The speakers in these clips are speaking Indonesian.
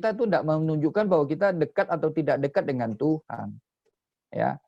kita itu tidak menunjukkan bahwa kita dekat atau tidak dekat dengan Tuhan. Ya.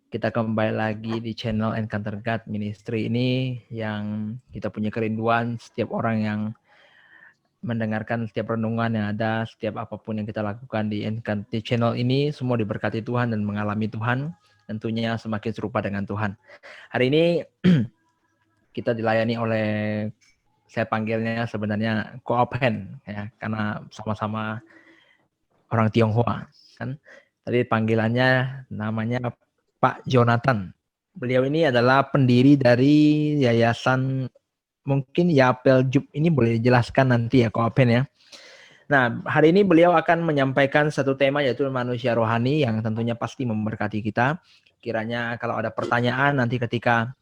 Kita kembali lagi di channel Encounter God Ministry ini, yang kita punya kerinduan setiap orang yang mendengarkan setiap renungan yang ada, setiap apapun yang kita lakukan di Encounter channel ini, semua diberkati Tuhan dan mengalami Tuhan, tentunya semakin serupa dengan Tuhan. Hari ini kita dilayani oleh, saya panggilnya sebenarnya Ko-Ophen, ya, karena sama-sama orang Tionghoa, kan. Tadi panggilannya namanya Pak Jonathan. Beliau ini adalah pendiri dari yayasan, mungkin Yapel Jup ini boleh dijelaskan nanti ya, Ko-Ophen ya. Nah, hari ini beliau akan menyampaikan satu tema, yaitu manusia rohani, yang tentunya pasti memberkati kita. Kiranya kalau ada pertanyaan nanti ketika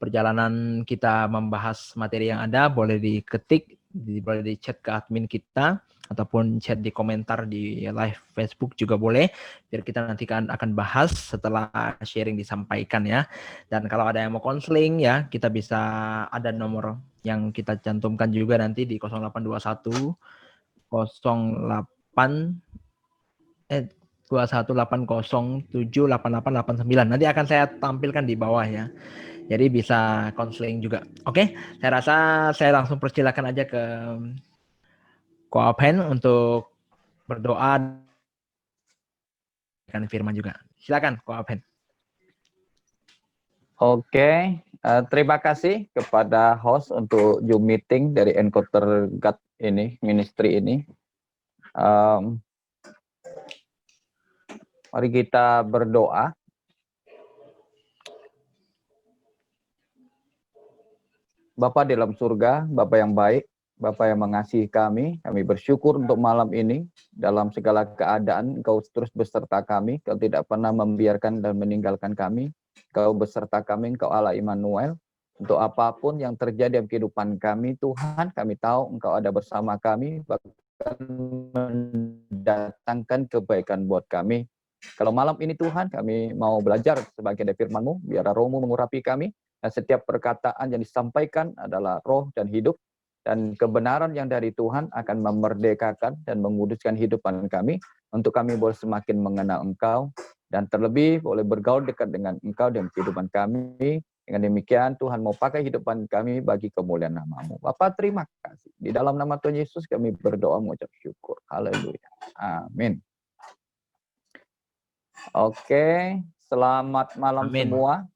perjalanan kita membahas materi yang ada, boleh diketik, boleh di chat ke admin kita, ataupun chat di komentar di live Facebook juga boleh, biar kita nanti akan bahas setelah sharing disampaikan ya. Dan kalau ada yang mau konseling ya, kita bisa, ada nomor yang kita cantumkan juga nanti di 0821 2180788889. Nanti akan saya tampilkan di bawah ya. Jadi bisa konseling juga. Oke, saya rasa saya langsung persilakan aja ke Ko-Ophen untuk berdoa dan firman juga. Silakan Ko-Ophen. Oke, terima kasih kepada host untuk Zoom meeting dari Encounter God ini, ministry ini. Mari kita berdoa. Bapa di dalam surga, Bapa yang baik, Bapa yang mengasihi kami bersyukur untuk malam ini. Dalam segala keadaan, Engkau terus beserta kami, Engkau tidak pernah membiarkan dan meninggalkan kami. Engkau beserta kami, Engkau Allah Immanuel. Untuk apapun yang terjadi dalam kehidupan kami, Tuhan, kami tahu Engkau ada bersama kami, bahkan mendatangkan kebaikan buat kami. Kalau malam ini Tuhan, kami mau belajar sebagian dari firman-Mu, biar Roh-Mu mengurapi kami, dan setiap perkataan yang disampaikan adalah roh dan hidup, dan kebenaran yang dari Tuhan akan memerdekakan dan menguduskan hidupan kami, untuk kami boleh semakin mengenal Engkau, dan terlebih boleh bergaul dekat dengan Engkau dalam kehidupan kami. Dengan demikian Tuhan mau pakai hidupan kami bagi kemuliaan nama-Mu. Bapa, terima kasih. Di dalam nama Tuhan Yesus kami berdoa mengucap syukur. Haleluya. Amin. Oke, selamat malam Amin. semua.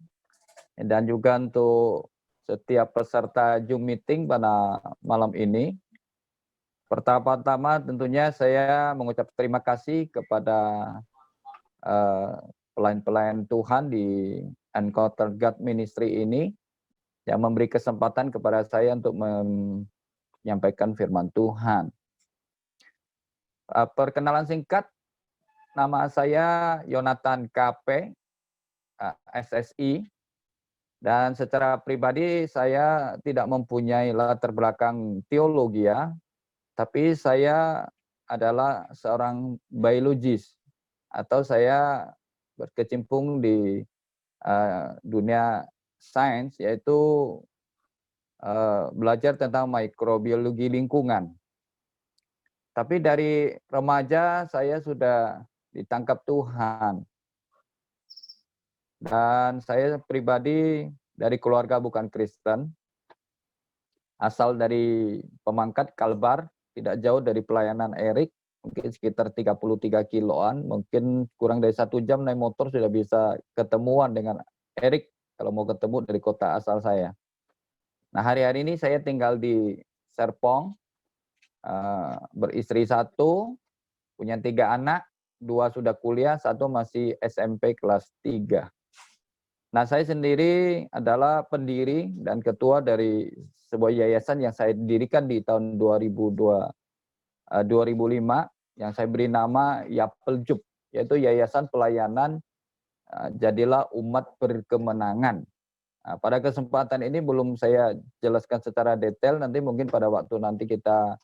Dan juga untuk setiap peserta Zoom meeting pada malam ini. Pertama-tama tentunya saya mengucap terima kasih kepada pelayan-pelayan Tuhan di Encounter God Ministry ini, yang memberi kesempatan kepada saya untuk menyampaikan firman Tuhan. Perkenalan singkat, nama saya Yonatan KP, SSI. Dan secara pribadi saya tidak mempunyai latar belakang teologi ya, tapi saya adalah seorang biologis, atau saya berkecimpung di dunia sains, yaitu belajar tentang mikrobiologi lingkungan. Tapi dari remaja saya sudah ditangkap Tuhan. Dan saya pribadi dari keluarga bukan Kristen, asal dari Pemangkat Kalbar, tidak jauh dari pelayanan Erik, mungkin sekitar 33 kiloan, mungkin kurang dari 1 jam naik motor sudah bisa ketemuan dengan Erik kalau mau ketemu dari kota asal saya. Nah, hari-hari ini saya tinggal di Serpong, beristri 1, punya 3 anak, 2 sudah kuliah, 1 masih SMP kelas 3. Nah, saya sendiri adalah pendiri dan ketua dari sebuah yayasan yang saya dirikan di tahun 2002 2005 yang saya beri nama Yapeljup, yaitu Yayasan Pelayanan Jadilah Umat Berkemenangan. Nah, pada kesempatan ini belum saya jelaskan secara detail, nanti mungkin pada waktu nanti kita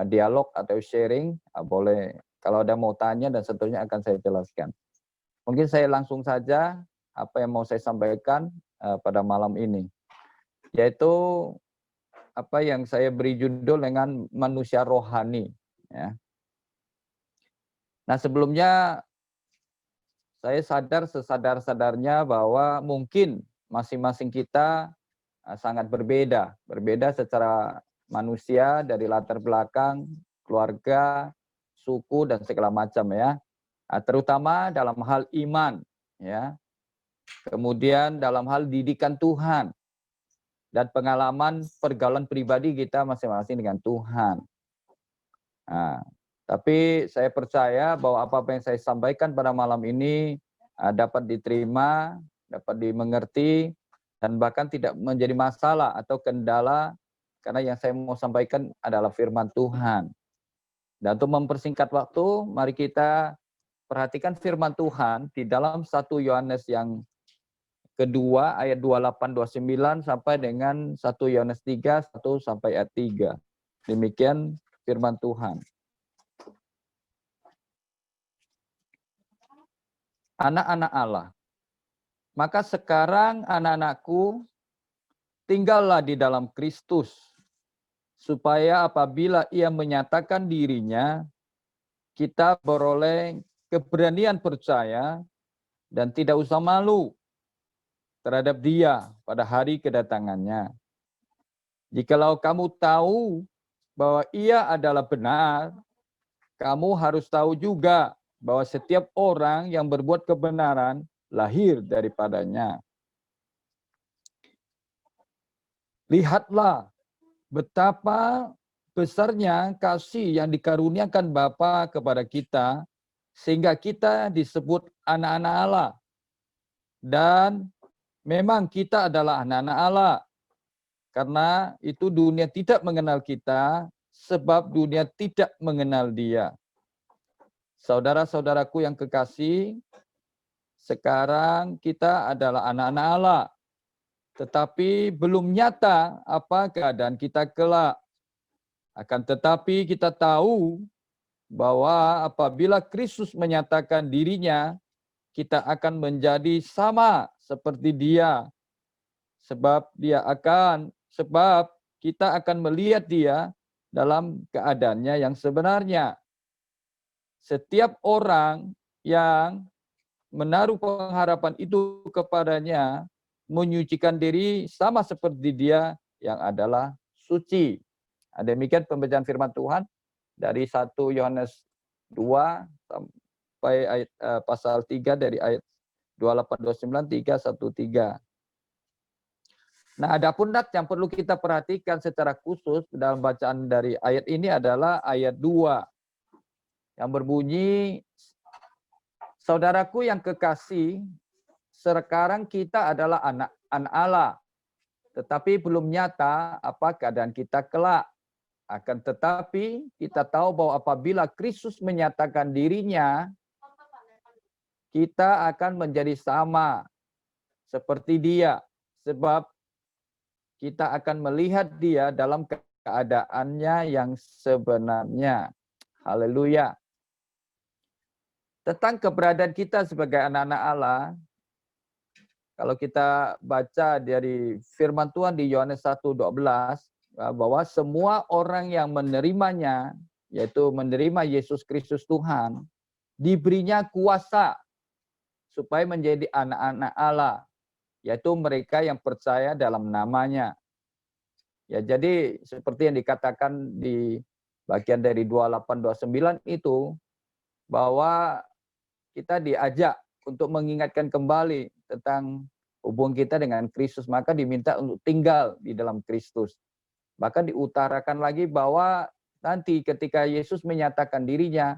dialog atau sharing, boleh kalau ada mau tanya dan seterusnya akan saya jelaskan. Mungkin saya langsung saja apa yang mau saya sampaikan pada malam ini, yaitu apa yang saya beri judul dengan manusia rohani. Ya. Nah, sebelumnya saya sadar sesadar-sadarnya bahwa mungkin masing-masing kita sangat berbeda secara manusia dari latar belakang, keluarga, suku dan segala macam ya. Terutama dalam hal iman ya. Kemudian dalam hal didikan Tuhan dan pengalaman pergaulan pribadi kita masing-masing dengan Tuhan. Nah, tapi saya percaya bahwa apa yang saya sampaikan pada malam ini dapat diterima, dapat dimengerti, dan bahkan tidak menjadi masalah atau kendala, karena yang saya mau sampaikan adalah firman Tuhan. Dan untuk mempersingkat waktu, mari kita perhatikan firman Tuhan di dalam 1 Yohanes yang kedua ayat 28-29 sampai dengan 1 Yohanes 3, 1 sampai ayat 3. Demikian firman Tuhan. Anak-anak Allah, maka sekarang anak-anakku, tinggallah di dalam Kristus, supaya apabila ia menyatakan dirinya, kita beroleh keberanian percaya dan tidak usah malu terhadap dia pada hari kedatangannya. Jikalau kamu tahu bahwa ia adalah benar, kamu harus tahu juga bahwa setiap orang yang berbuat kebenaran lahir daripadanya. Lihatlah betapa besarnya kasih yang dikaruniakan Bapa kepada kita, sehingga kita disebut anak-anak Allah. Dan memang kita adalah anak-anak Allah. Karena itu dunia tidak mengenal kita, sebab dunia tidak mengenal Dia. Saudara-saudaraku yang kekasih, sekarang kita adalah anak-anak Allah. Tetapi belum nyata apa keadaan kita kelak. Akan tetapi kita tahu bahwa apabila Kristus menyatakan dirinya, kita akan menjadi sama seperti Dia. Sebab kita akan melihat Dia dalam keadaannya yang sebenarnya. Setiap orang yang menaruh pengharapan itu kepadanya, menyucikan diri sama seperti Dia yang adalah suci. Demikian pembacaan firman Tuhan dari 1 Yohanes 2 sampai ayat pasal 3 dari ayat 28-29, 3-1-3. Nah, ada pun yang perlu kita perhatikan secara khusus dalam bacaan dari ayat ini adalah ayat 2 yang berbunyi, saudaraku yang kekasih, sekarang kita adalah anak-anak Allah, tetapi belum nyata apa keadaan kita kelak. Akan tetapi kita tahu bahwa apabila Kristus menyatakan dirinya, kita akan menjadi sama seperti Dia, sebab kita akan melihat Dia dalam keadaannya yang sebenarnya. Haleluya. Tentang keberadaan kita sebagai anak-anak Allah, kalau kita baca dari firman Tuhan di Yohanes 1:12, bahwa semua orang yang menerimanya, yaitu menerima Yesus Kristus Tuhan, diberinya kuasa supaya menjadi anak-anak Allah, yaitu mereka yang percaya dalam namanya. Ya, jadi seperti yang dikatakan di bagian dari 28-29 itu, bahwa kita diajak untuk mengingatkan kembali tentang hubungan kita dengan Kristus, maka diminta untuk tinggal di dalam Kristus. Bahkan diutarakan lagi bahwa nanti ketika Yesus menyatakan dirinya,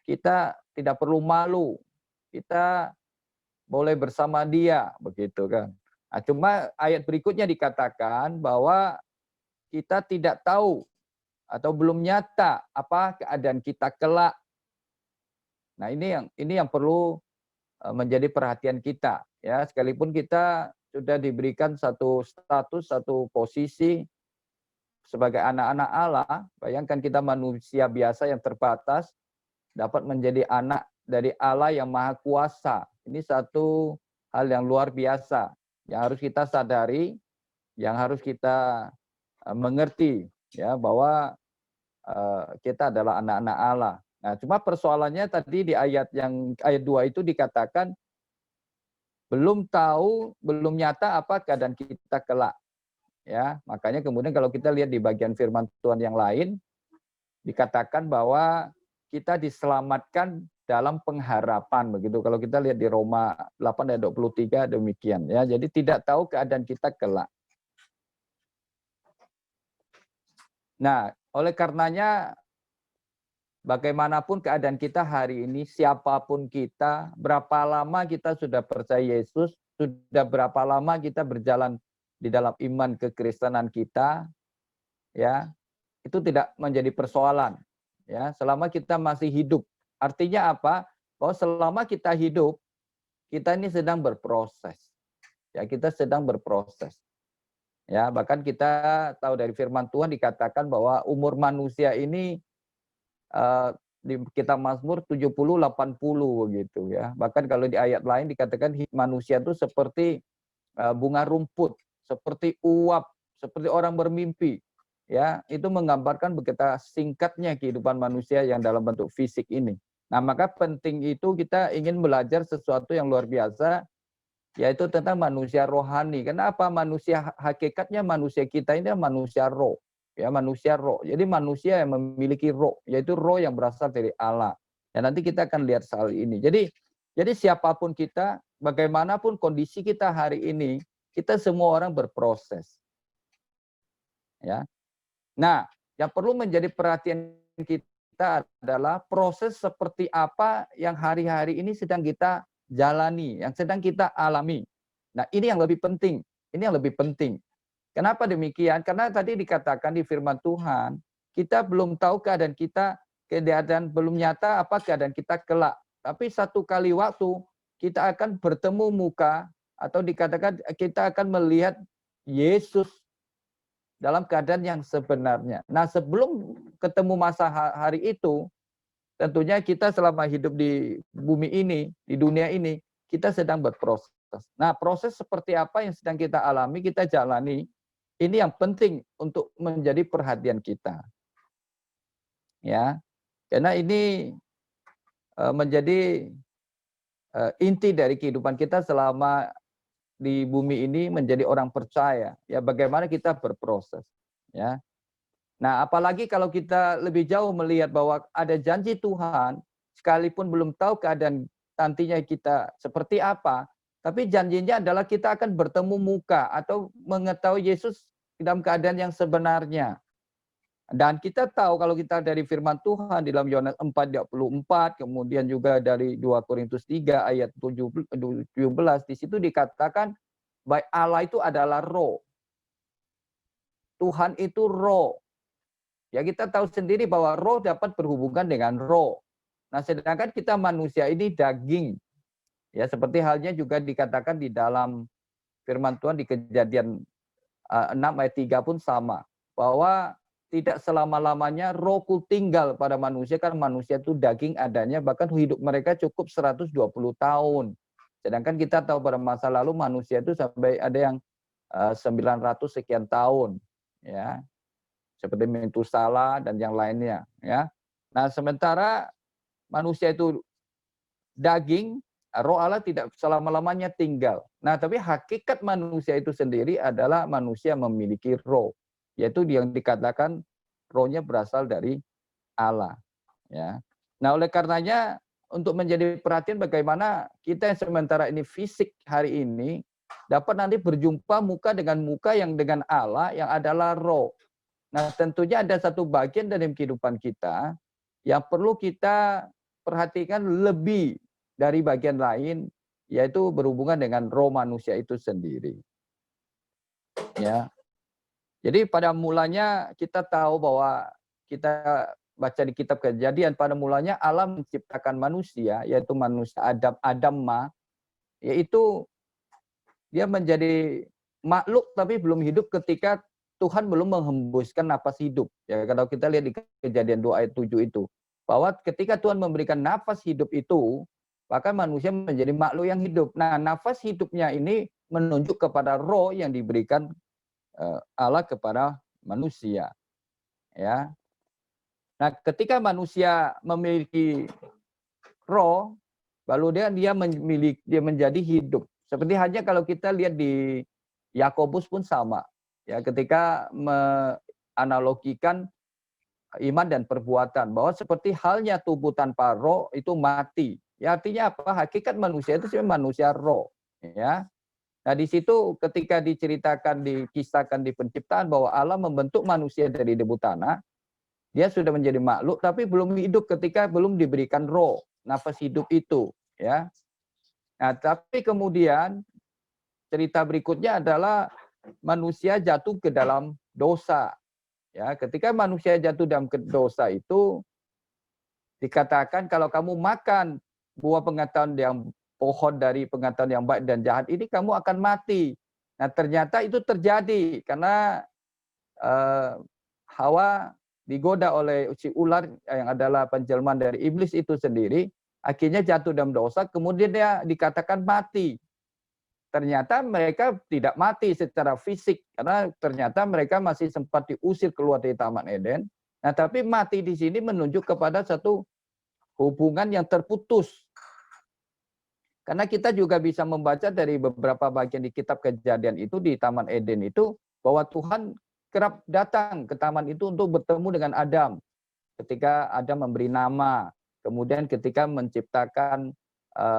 kita tidak perlu malu, kita boleh bersama Dia, begitu kan. Nah, cuma ayat berikutnya dikatakan bahwa kita tidak tahu atau belum nyata apa keadaan kita kelak. Nah, ini yang perlu menjadi perhatian kita, ya. Sekalipun kita sudah diberikan satu status, satu posisi sebagai anak-anak Allah, bayangkan kita manusia biasa yang terbatas dapat menjadi anak dari Allah yang Maha Kuasa. Ini satu hal yang luar biasa yang harus kita sadari, yang harus kita mengerti, ya, bahwa kita adalah anak-anak Allah. Nah, cuma persoalannya tadi di ayat 2 itu dikatakan belum tahu, belum nyata apa keadaan kita kelak. Ya, makanya kemudian kalau kita lihat di bagian firman Tuhan yang lain dikatakan bahwa kita diselamatkan dalam pengharapan begitu. Kalau kita lihat di Roma 8 ayat 23 demikian, ya. Jadi tidak tahu keadaan kita kelak. Nah, oleh karenanya bagaimanapun keadaan kita hari ini, siapapun kita, berapa lama kita sudah percaya Yesus, sudah berapa lama kita berjalan di dalam iman kekristenan kita, ya, itu tidak menjadi persoalan, ya, selama kita masih hidup. Artinya apa? Bahwa selama kita hidup, kita ini sedang berproses. Ya, kita sedang berproses. Ya, bahkan kita tahu dari firman Tuhan dikatakan bahwa umur manusia ini di kitab Mazmur 70-80 begitu, ya. Bahkan kalau di ayat lain dikatakan manusia itu seperti bunga rumput, seperti uap, seperti orang bermimpi. Ya, itu menggambarkan begitu singkatnya kehidupan manusia yang dalam bentuk fisik ini. Nah, maka penting itu kita ingin belajar sesuatu yang luar biasa, yaitu tentang manusia rohani. Kenapa? Manusia hakikatnya manusia kita ini manusia roh. Ya, manusia roh. Jadi manusia yang memiliki roh, yaitu roh yang berasal dari Allah. Dan nanti kita akan lihat soal ini. Jadi siapapun kita, bagaimanapun kondisi kita hari ini, kita semua orang berproses. Ya. Nah, yang perlu menjadi perhatian kita adalah proses seperti apa yang hari-hari ini sedang kita jalani, yang sedang kita alami. Nah, ini yang lebih penting. Ini yang lebih penting. Kenapa demikian? Karena tadi dikatakan di firman Tuhan, kita belum tahu keadaan kita, keadaan belum nyata apa keadaan kita kelak. Tapi satu kali waktu kita akan bertemu muka, atau dikatakan kita akan melihat Yesus dalam keadaan yang sebenarnya. Nah, sebelum ketemu masa hari itu, tentunya kita selama hidup di bumi ini, di dunia ini, kita sedang berproses. Nah, proses seperti apa yang sedang kita alami, kita jalani, ini yang penting untuk menjadi perhatian kita. Ya, karena ini menjadi inti dari kehidupan kita selama di bumi ini menjadi orang percaya, ya, bagaimana kita berproses, ya. Nah, apalagi kalau kita lebih jauh melihat bahwa ada janji Tuhan, sekalipun belum tahu keadaan nantinya kita seperti apa, tapi janjinya adalah kita akan bertemu muka atau mengetahui Yesus dalam keadaan yang sebenarnya. Dan kita tahu kalau kita dari firman Tuhan di dalam Yohanes 4:24, kemudian juga dari 2 Korintus 3 ayat 17, di situ dikatakan baik Allah itu adalah roh. Tuhan itu roh. Ya, kita tahu sendiri bahwa roh dapat berhubungan dengan roh. Nah, sedangkan kita manusia ini daging. Ya, seperti halnya juga dikatakan di dalam firman Tuhan di Kejadian 6 ayat 3 pun sama. Bahwa tidak selama-lamanya rohku tinggal pada manusia, karena manusia itu daging adanya, bahkan hidup mereka cukup 120 tahun. Sedangkan kita tahu pada masa lalu manusia itu sampai ada yang 900 sekian tahun, ya. Seperti Metusala dan yang lainnya, ya. Nah, sementara manusia itu daging, roh Allah tidak selama-lamanya tinggal. Nah, tapi hakikat manusia itu sendiri adalah manusia memiliki roh, yaitu yang dikatakan rohnya berasal dari Allah, ya. Nah, oleh karenanya untuk menjadi perhatian bagaimana kita yang sementara ini fisik hari ini dapat nanti berjumpa muka dengan muka yang dengan Allah yang adalah roh. Nah, tentunya ada satu bagian dalam kehidupan kita yang perlu kita perhatikan lebih dari bagian lain, yaitu berhubungan dengan roh manusia itu sendiri. Ya. Jadi pada mulanya kita tahu bahwa kita baca di kitab Kejadian, pada mulanya Allah menciptakan manusia, yaitu manusia Adam, yaitu dia menjadi makhluk tapi belum hidup ketika Tuhan belum menghembuskan napas hidup. Ya, kalau kita lihat di Kejadian 2 ayat 7 itu, bahwa ketika Tuhan memberikan nafas hidup itu, maka manusia menjadi makhluk yang hidup. Nah, nafas hidupnya ini menunjuk kepada roh yang diberikan Allah kepada manusia. Ya. Nah, ketika manusia memiliki roh, lalu dia menjadi hidup. Seperti halnya kalau kita lihat di Yakobus pun sama. Ya, ketika menganalogikan iman dan perbuatan, bahwa seperti halnya tubuh tanpa roh itu mati. Ya, artinya apa? Hakikat manusia itu sebenarnya manusia roh. Ya. Nah, di situ ketika dikisahkan di penciptaan bahwa Allah membentuk manusia dari debu tanah, dia sudah menjadi makhluk tapi belum hidup ketika belum diberikan roh, nafas hidup itu, ya. Nah, tapi kemudian cerita berikutnya adalah manusia jatuh ke dalam dosa. Ya, ketika manusia jatuh dalam dosa itu dikatakan kalau kamu makan buah pengetahuan yang pohon dari pengetahuan yang baik dan jahat ini kamu akan mati. Nah, ternyata itu terjadi karena Hawa digoda oleh si ular yang adalah penjelmaan dari iblis itu sendiri, akhirnya jatuh dalam dosa, kemudian dia dikatakan mati. Ternyata mereka tidak mati secara fisik, karena ternyata mereka masih sempat diusir keluar dari Taman Eden. Nah, tapi mati di sini menunjuk kepada satu hubungan yang terputus. Karena kita juga bisa membaca dari beberapa bagian di kitab Kejadian itu di Taman Eden itu, bahwa Tuhan kerap datang ke taman itu untuk bertemu dengan Adam. Ketika Adam memberi nama, kemudian ketika menciptakan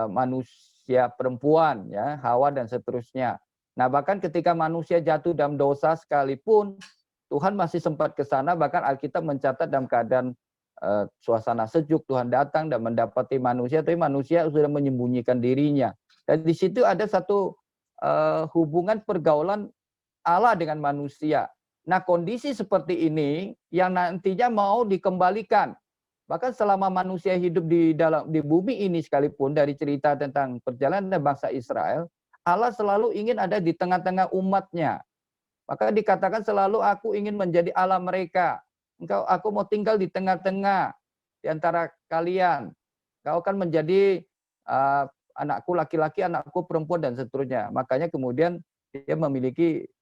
manusia perempuan, ya, Hawa dan seterusnya. Nah, bahkan ketika manusia jatuh dalam dosa sekalipun, Tuhan masih sempat ke sana, bahkan Alkitab mencatat dalam keadaan suasana sejuk, Tuhan datang dan mendapati manusia, tapi manusia sudah menyembunyikan dirinya. Dan di situ ada satu hubungan pergaulan Allah dengan manusia. Nah, kondisi seperti ini yang nantinya mau dikembalikan. Bahkan selama manusia hidup di bumi ini sekalipun, dari cerita tentang perjalanan bangsa Israel, Allah selalu ingin ada di tengah-tengah umatnya. Maka dikatakan selalu aku ingin menjadi Allah mereka. Aku mau tinggal di tengah-tengah di antara kalian. Kau akan menjadi anakku laki-laki, anakku perempuan dan seterusnya. Makanya kemudian dia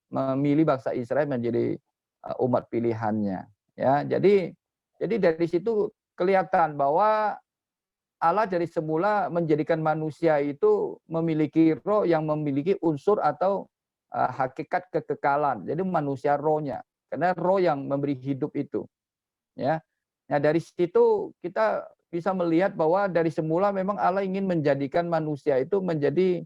memilih bangsa Israel menjadi umat pilihannya. Ya, jadi dari situ kelihatan bahwa Allah dari semula menjadikan manusia itu memiliki roh yang memiliki unsur atau hakikat kekekalan. Jadi manusia rohnya, karena roh yang memberi hidup itu. Ya, nah dari situ kita bisa melihat bahwa dari semula memang Allah ingin menjadikan manusia itu menjadi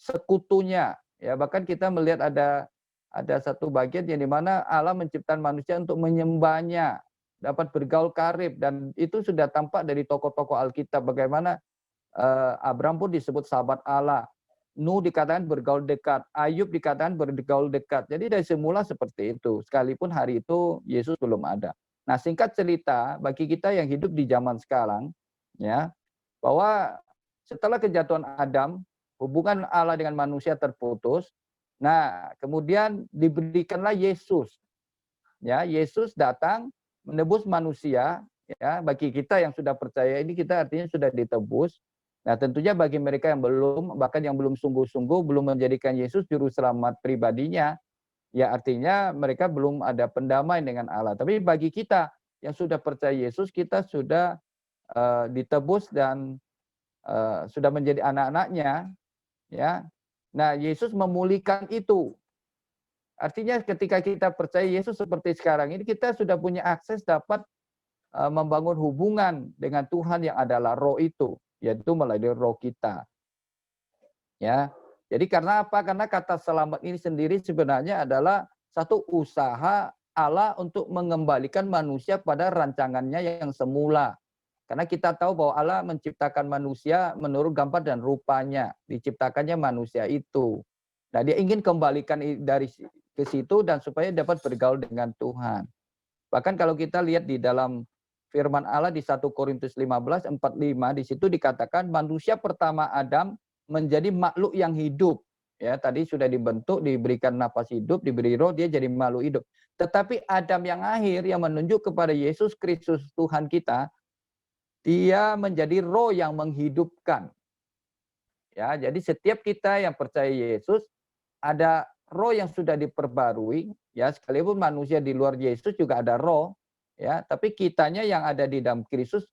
sekutunya. Ya, bahkan kita melihat ada satu bagian yang dimana Allah menciptakan manusia untuk menyembahnya, dapat bergaul karib, dan itu sudah tampak dari tokoh-tokoh Alkitab bagaimana Abraham pun disebut sahabat Allah, Nuh dikatakan bergaul dekat, Ayub dikatakan bergaul dekat. Jadi dari semula seperti itu, sekalipun hari itu Yesus belum ada. Nah, singkat cerita bagi kita yang hidup di zaman sekarang, ya, bahwa setelah kejatuhan Adam, hubungan Allah dengan manusia terputus. Nah, kemudian diberikanlah Yesus. Ya, Yesus datang menebus manusia, ya, bagi kita yang sudah percaya ini kita artinya sudah ditebus. Nah, tentunya bagi mereka yang belum, bahkan yang belum sungguh-sungguh belum menjadikan Yesus juru selamat pribadinya, ya artinya mereka belum ada pendamaian dengan Allah. Tapi bagi kita yang sudah percaya Yesus, kita sudah ditebus dan sudah menjadi anak-anaknya, ya. Nah, Yesus memulihkan itu. Artinya ketika kita percaya Yesus seperti sekarang ini, kita sudah punya akses dapat membangun hubungan dengan Tuhan yang adalah roh itu, yaitu melalui roh kita. Ya. Jadi karena apa? Karena kata selamat ini sendiri sebenarnya adalah satu usaha Allah untuk mengembalikan manusia pada rancangannya yang semula. Karena kita tahu bahwa Allah menciptakan manusia menurut gambar dan rupanya. Diciptakannya manusia itu. Nah, dia ingin kembalikan dari ke situ dan supaya dapat bergaul dengan Tuhan. Bahkan kalau kita lihat di dalam firman Allah di 1 Korintus 15:45 di situ dikatakan manusia pertama Adam menjadi makhluk yang hidup. Ya, tadi sudah dibentuk, diberikan nafas hidup, diberi roh, dia jadi makhluk hidup. Tetapi Adam yang akhir yang menunjuk kepada Yesus Kristus Tuhan kita, dia menjadi roh yang menghidupkan. Ya, jadi setiap kita yang percaya Yesus ada roh yang sudah diperbarui, ya sekalipun manusia di luar Yesus juga ada roh, ya, tapi kitanya yang ada di dalam Kristus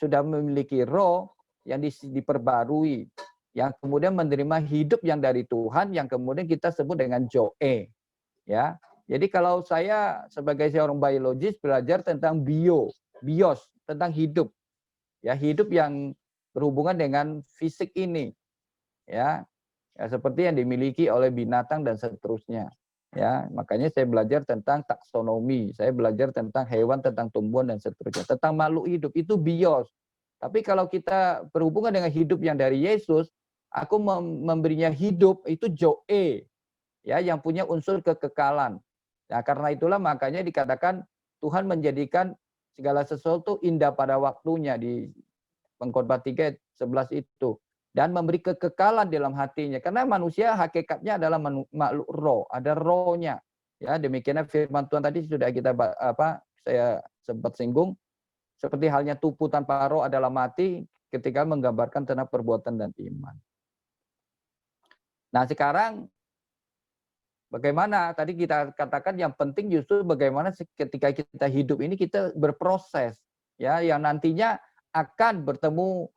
sudah memiliki roh yang diperbarui, yang kemudian menerima hidup yang dari Tuhan, yang kemudian kita sebut dengan Zoe, ya. Jadi kalau saya sebagai seorang biologis belajar tentang bios, tentang hidup, ya hidup yang berhubungan dengan fisik ini, ya. Ya, seperti yang dimiliki oleh binatang dan seterusnya. Ya, makanya saya belajar tentang taksonomi, saya belajar tentang hewan, tentang tumbuhan dan seterusnya, tentang makhluk hidup itu bios. Tapi kalau kita berhubungan dengan hidup yang dari Yesus, aku memberinya hidup itu Zoe, ya, yang punya unsur kekekalan. Nah, karena itulah makanya dikatakan Tuhan menjadikan segala sesuatu indah pada waktunya di Pengkhotbah 3:11 itu. Dan memberi kekekalan dalam hatinya. Karena manusia hakikatnya adalah makhluk roh, ada rohnya. Ya, demikiannya firman Tuhan tadi sudah kita saya sempat singgung. Seperti halnya tubuh tanpa roh adalah mati, ketika menggambarkan tentang perbuatan dan iman. Nah, sekarang bagaimana? Tadi kita katakan yang penting justru bagaimana ketika kita hidup ini kita berproses, ya, yang nantinya akan bertemu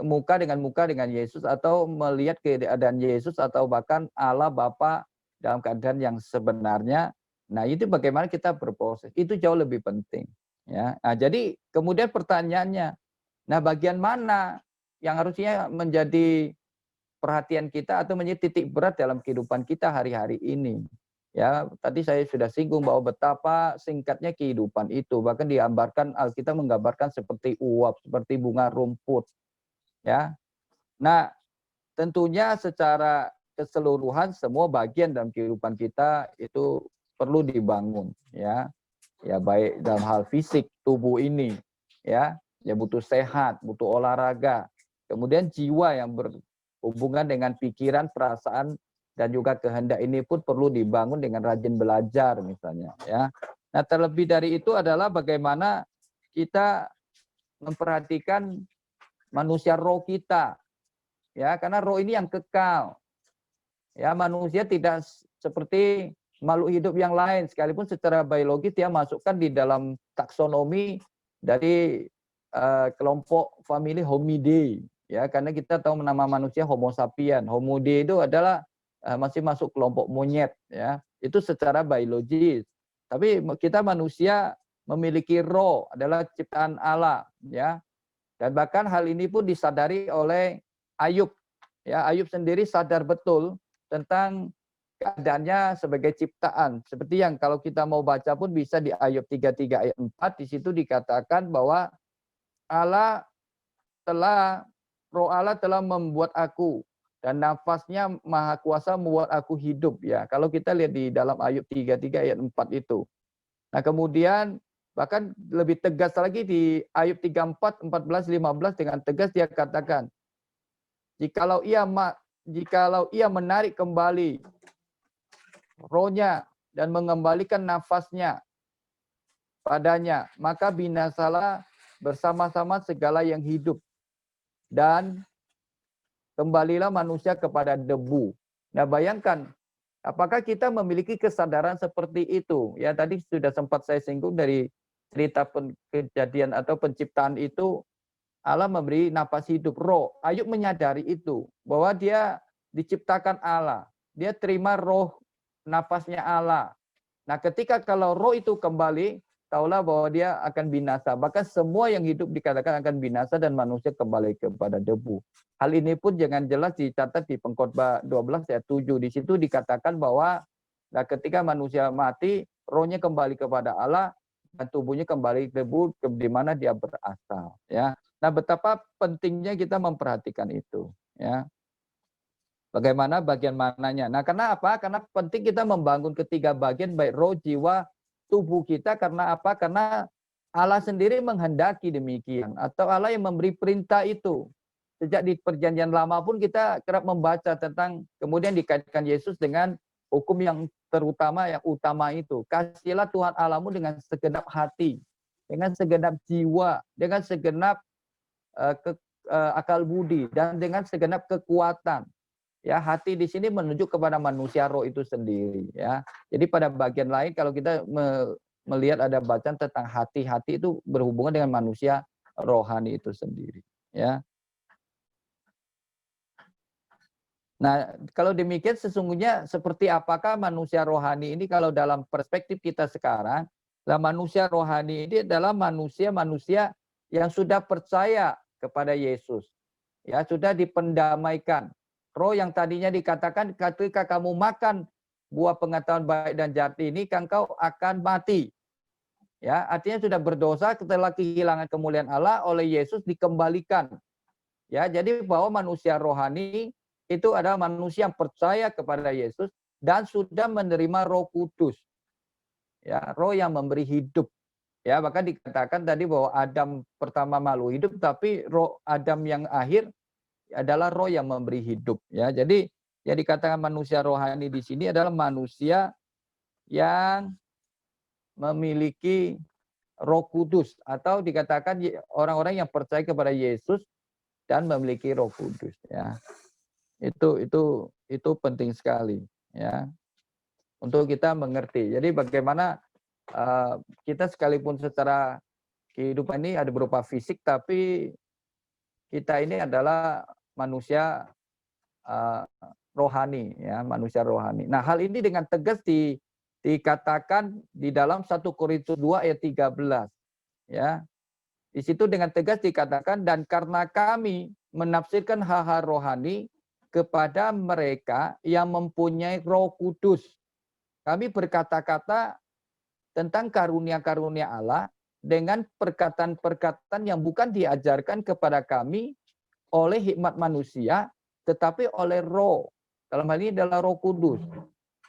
muka dengan Yesus atau melihat keadaan Yesus atau bahkan Allah Bapa dalam keadaan yang sebenarnya. Nah, itu bagaimana kita berproses. Itu jauh lebih penting, ya. Nah, jadi kemudian pertanyaannya, nah bagian mana yang harusnya menjadi perhatian kita atau menjadi titik berat dalam kehidupan kita hari-hari ini? Ya, tadi saya sudah singgung bahwa betapa singkatnya kehidupan itu. Bahkan digambarkan Alkitab menggambarkan seperti uap, seperti bunga rumput. Ya. Nah, tentunya secara keseluruhan semua bagian dalam kehidupan kita itu perlu dibangun, ya. Ya baik dalam hal fisik tubuh ini, ya, ya butuh sehat, butuh olahraga. Kemudian jiwa yang berhubungan dengan pikiran, perasaan dan juga kehendak ini pun perlu dibangun dengan rajin belajar misalnya, ya. Nah, terlebih dari itu adalah bagaimana kita memperhatikan manusia roh kita, ya, karena roh ini yang kekal. Ya, manusia tidak seperti makhluk hidup yang lain, sekalipun secara biologis dia masukkan di dalam taksonomi dari kelompok famili Homidae, ya, karena kita tahu nama manusia Homo sapien. Homidae itu adalah masih masuk kelompok monyet, ya. Itu secara biologis. Tapi kita manusia memiliki roh, adalah ciptaan Allah, ya. Dan bahkan hal ini pun disadari oleh Ayub. Ya, Ayub sendiri sadar betul tentang keadaannya sebagai ciptaan. Seperti yang kalau kita mau baca pun bisa di Ayub 33 ayat 4, di situ dikatakan bahwa roh Allah telah membuat aku dan nafasnya maha kuasa membuat aku hidup, ya. Kalau kita lihat di dalam Ayub 33 ayat 4 itu. Nah, kemudian bahkan lebih tegas lagi di Ayub 34, 14, 15 dengan tegas dia katakan, jikalau ia menarik kembali rohnya dan mengembalikan nafasnya padanya, maka binasalah bersama-sama segala yang hidup dan kembalilah manusia kepada debu. Nah, bayangkan, apakah kita memiliki kesadaran seperti itu? Ya, tadi sudah sempat saya singgung dari cerita kejadian atau penciptaan itu, Allah memberi napas hidup, roh. Ayub menyadari itu, bahwa dia diciptakan Allah. Dia terima roh, napasnya Allah. Nah, ketika kalau roh itu kembali, taulah bahwa dia akan binasa. Bahkan semua yang hidup dikatakan akan binasa dan manusia kembali kepada debu. Hal ini pun jangan jelas dicatat di Pengkhotbah 12 ayat 7. Di situ dikatakan bahwa nah, ketika manusia mati, rohnya kembali kepada Allah dan tubuhnya kembali ke debu di mana dia berasal, ya. Nah, betapa pentingnya kita memperhatikan itu, ya. Bagaimana bagian mananya? Nah, karena apa? Karena penting kita membangun ketiga bagian baik roh, jiwa, tubuh kita karena apa? Karena Allah sendiri menghendaki demikian, atau Allah yang memberi perintah itu. Sejak di perjanjian lama pun kita kerap membaca tentang kemudian dikaitkan Yesus dengan hukum yang terutama, yang utama itu. Kasihilah Tuhan Allahmu dengan segenap hati, dengan segenap jiwa, dengan segenap akal budi, dan dengan segenap kekuatan. Ya, hati di sini menunjuk kepada manusia roh itu sendiri, ya. Jadi pada bagian lain kalau kita melihat ada bacaan tentang hati-hati itu berhubungan dengan manusia rohani itu sendiri, ya. Nah, kalau demikian sesungguhnya seperti apakah manusia rohani ini kalau dalam perspektif kita sekarang, lah manusia rohani ini adalah manusia-manusia yang sudah percaya kepada Yesus. Ya, sudah dipendamaikan. Roh yang tadinya dikatakan ketika kamu makan buah pengetahuan baik dan jahat ini, engkau akan mati. Ya, artinya sudah berdosa setelah kehilangan kemuliaan Allah oleh Yesus dikembalikan. Ya, jadi bahwa manusia rohani itu adalah manusia yang percaya kepada Yesus dan sudah menerima Roh Kudus. Ya, roh yang memberi hidup. Ya, bahkan dikatakan tadi bahwa Adam pertama makhluk hidup, tapi roh Adam yang akhir adalah roh yang memberi hidup, ya. Jadi yang dikatakan manusia rohani di sini adalah manusia yang memiliki Roh Kudus, atau dikatakan orang-orang yang percaya kepada Yesus dan memiliki Roh Kudus, ya. Itu penting sekali, ya, untuk kita mengerti. Jadi bagaimana kita sekalipun secara kehidupan ini ada berupa fisik, tapi kita ini adalah manusia rohani, ya, manusia rohani. Nah, hal ini dengan tegas dikatakan di dalam 1 Korintus 2 ayat 13, ya. Di situ dengan tegas dikatakan, dan karena kami menafsirkan hal-hal rohani kepada mereka yang mempunyai Roh Kudus. Kami berkata-kata tentang karunia-karunia Allah dengan perkataan-perkataan yang bukan diajarkan kepada kami oleh hikmat manusia, tetapi oleh Roh. Dalam hal ini adalah Roh Kudus.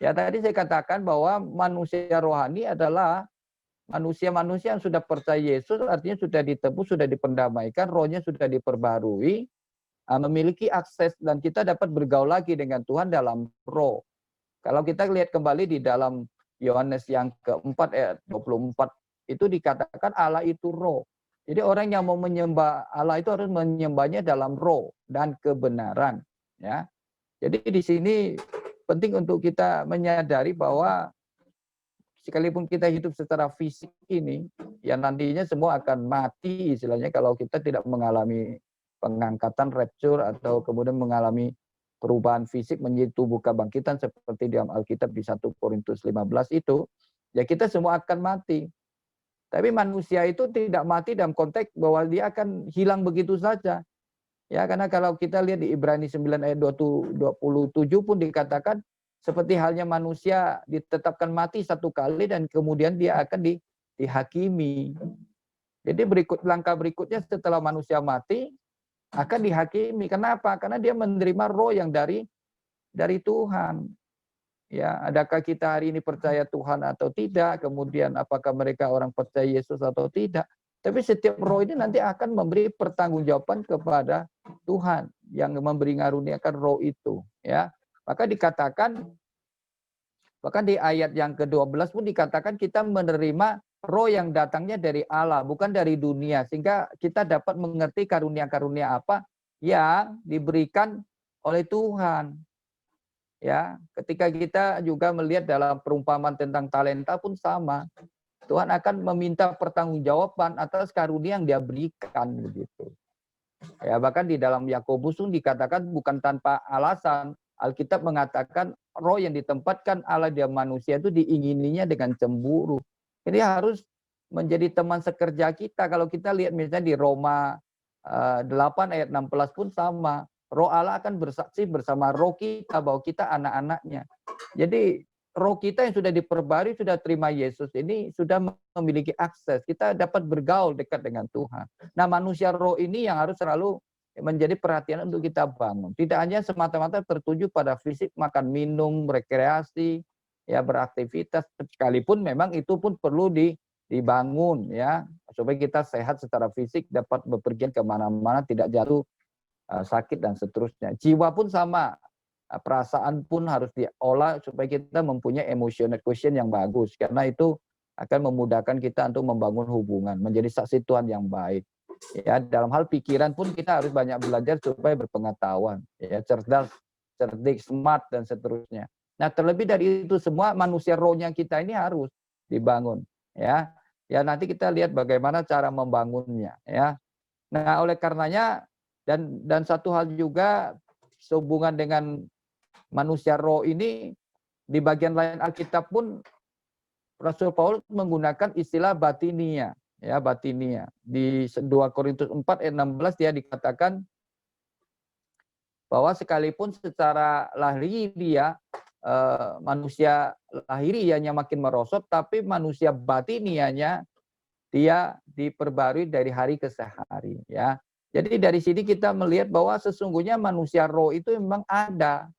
Ya, tadi saya katakan bahwa manusia rohani adalah manusia-manusia yang sudah percaya Yesus, artinya sudah ditebus, sudah dipendamaikan, rohnya sudah diperbarui, memiliki akses, dan kita dapat bergaul lagi dengan Tuhan dalam roh. Kalau kita lihat kembali di dalam Yohanes yang keempat ayat 24, itu dikatakan Allah itu roh. Jadi orang yang mau menyembah Allah itu harus menyembahnya dalam roh dan kebenaran, ya. Jadi di sini penting untuk kita menyadari bahwa sekalipun kita hidup secara fisik ini, ya nantinya semua akan mati istilahnya kalau kita tidak mengalami pengangkatan, rapture, atau kemudian mengalami perubahan fisik menjadi tubuh kebangkitan seperti di dalam Alkitab di 1 Korintus 15 itu, ya kita semua akan mati. Tapi manusia itu tidak mati dalam konteks bahwa dia akan hilang begitu saja. Ya, karena kalau kita lihat di Ibrani 9 ayat 27 pun dikatakan seperti halnya manusia ditetapkan mati satu kali dan kemudian dia akan dihakimi. Jadi langkah berikutnya setelah manusia mati akan dihakimi. Kenapa? Karena dia menerima roh yang dari Tuhan. Ya, adakah kita hari ini percaya Tuhan atau tidak? Kemudian apakah mereka orang percaya Yesus atau tidak? Tapi setiap roh ini nanti akan memberi pertanggungjawaban kepada Tuhan yang memberi ngaruniakan roh itu, ya. Maka dikatakan, bahkan di ayat yang ke-12 pun dikatakan kita menerima roh yang datangnya dari Allah, bukan dari dunia, sehingga kita dapat mengerti karunia-karunia apa yang diberikan oleh Tuhan. Ya, ketika kita juga melihat dalam perumpamaan tentang talenta pun sama. Tuhan akan meminta pertanggungjawaban atas karunia yang dia berikan begitu. Ya, bahkan di dalam Yakobus pun dikatakan bukan tanpa alasan. Alkitab mengatakan roh yang ditempatkan Allah di manusia itu diingininya dengan cemburu. Ini harus menjadi teman sekerja kita. Kalau kita lihat misalnya di Roma 8 ayat 16 pun sama. Roh Allah akan bersaksi bersama roh kita bahwa kita anak-anaknya. Jadi roh kita yang sudah diperbarui, sudah terima Yesus ini sudah memiliki akses. Kita dapat bergaul dekat dengan Tuhan. Nah, manusia roh ini yang harus selalu menjadi perhatian untuk kita bangun. Tidak hanya semata-mata tertuju pada fisik, makan, minum, rekreasi, ya beraktivitas, sekalipun memang itu pun perlu dibangun ya, supaya kita sehat secara fisik, dapat bepergian kemana-mana, tidak jatuh sakit dan seterusnya. Jiwa pun sama, perasaan pun harus diolah supaya kita mempunyai emotional quotient yang bagus, karena itu akan memudahkan kita untuk membangun hubungan, menjadi saksi Tuhan yang baik. Ya, dalam hal pikiran pun kita harus banyak belajar supaya berpengetahuan, ya, cerdas, cerdik, smart dan seterusnya. Nah, terlebih dari itu semua, manusia rohnya kita ini harus dibangun, ya. Ya, nanti kita lihat bagaimana cara membangunnya, ya. Nah, oleh karenanya dan satu hal juga sehubungan dengan manusia roh ini, di bagian lain Alkitab pun Rasul Paulus menggunakan istilah batinia, ya batinia. Di 2 Korintus 4 ayat 16 dia dikatakan bahwa sekalipun secara lahiriah manusia lahiriahnya makin merosot, tapi manusia batinianya dia diperbarui dari hari ke hari, ya. Jadi dari sini kita melihat bahwa sesungguhnya manusia roh itu memang ada.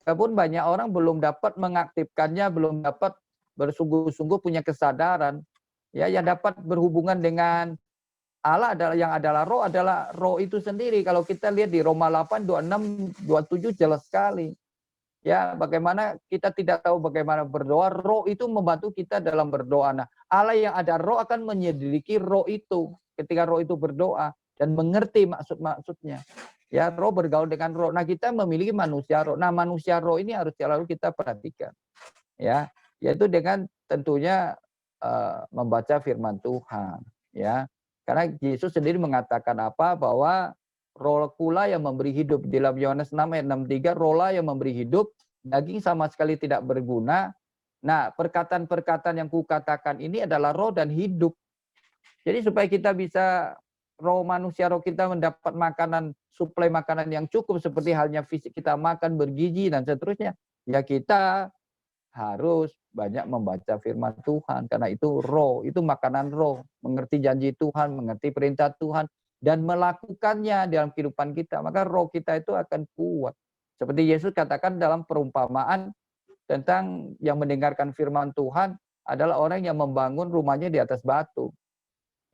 Walaupun banyak orang belum dapat mengaktifkannya, belum dapat bersungguh-sungguh punya kesadaran, ya, yang dapat berhubungan dengan Allah adalah roh itu sendiri. Kalau kita lihat di Roma 8, 26, 27 jelas sekali. Ya, bagaimana kita tidak tahu bagaimana berdoa, roh itu membantu kita dalam berdoa. Nah, Allah yang ada roh akan menyelidiki roh itu ketika roh itu berdoa dan mengerti maksud-maksudnya. Ya, roh bergaul dengan roh. Nah, kita memiliki manusia roh. Nah, manusia roh ini harus selalu kita perhatikan. Ya, yaitu dengan tentunya membaca firman Tuhan, ya. Karena Yesus sendiri mengatakan apa? Bahwa roh pula yang memberi hidup. Di dalam Yohanes 6 ayat 63, roh lah yang memberi hidup, daging sama sekali tidak berguna. Nah, perkataan-perkataan yang kukatakan ini adalah roh dan hidup. Jadi supaya kita bisa roh manusia, roh kita mendapat makanan, suplai makanan yang cukup seperti halnya fisik kita makan, bergizi dan seterusnya, ya kita harus banyak membaca firman Tuhan, karena itu roh, itu makanan roh, mengerti janji Tuhan, mengerti perintah Tuhan, dan melakukannya dalam kehidupan kita, maka roh kita itu akan kuat. Seperti Yesus katakan dalam perumpamaan tentang yang mendengarkan firman Tuhan adalah orang yang membangun rumahnya di atas batu.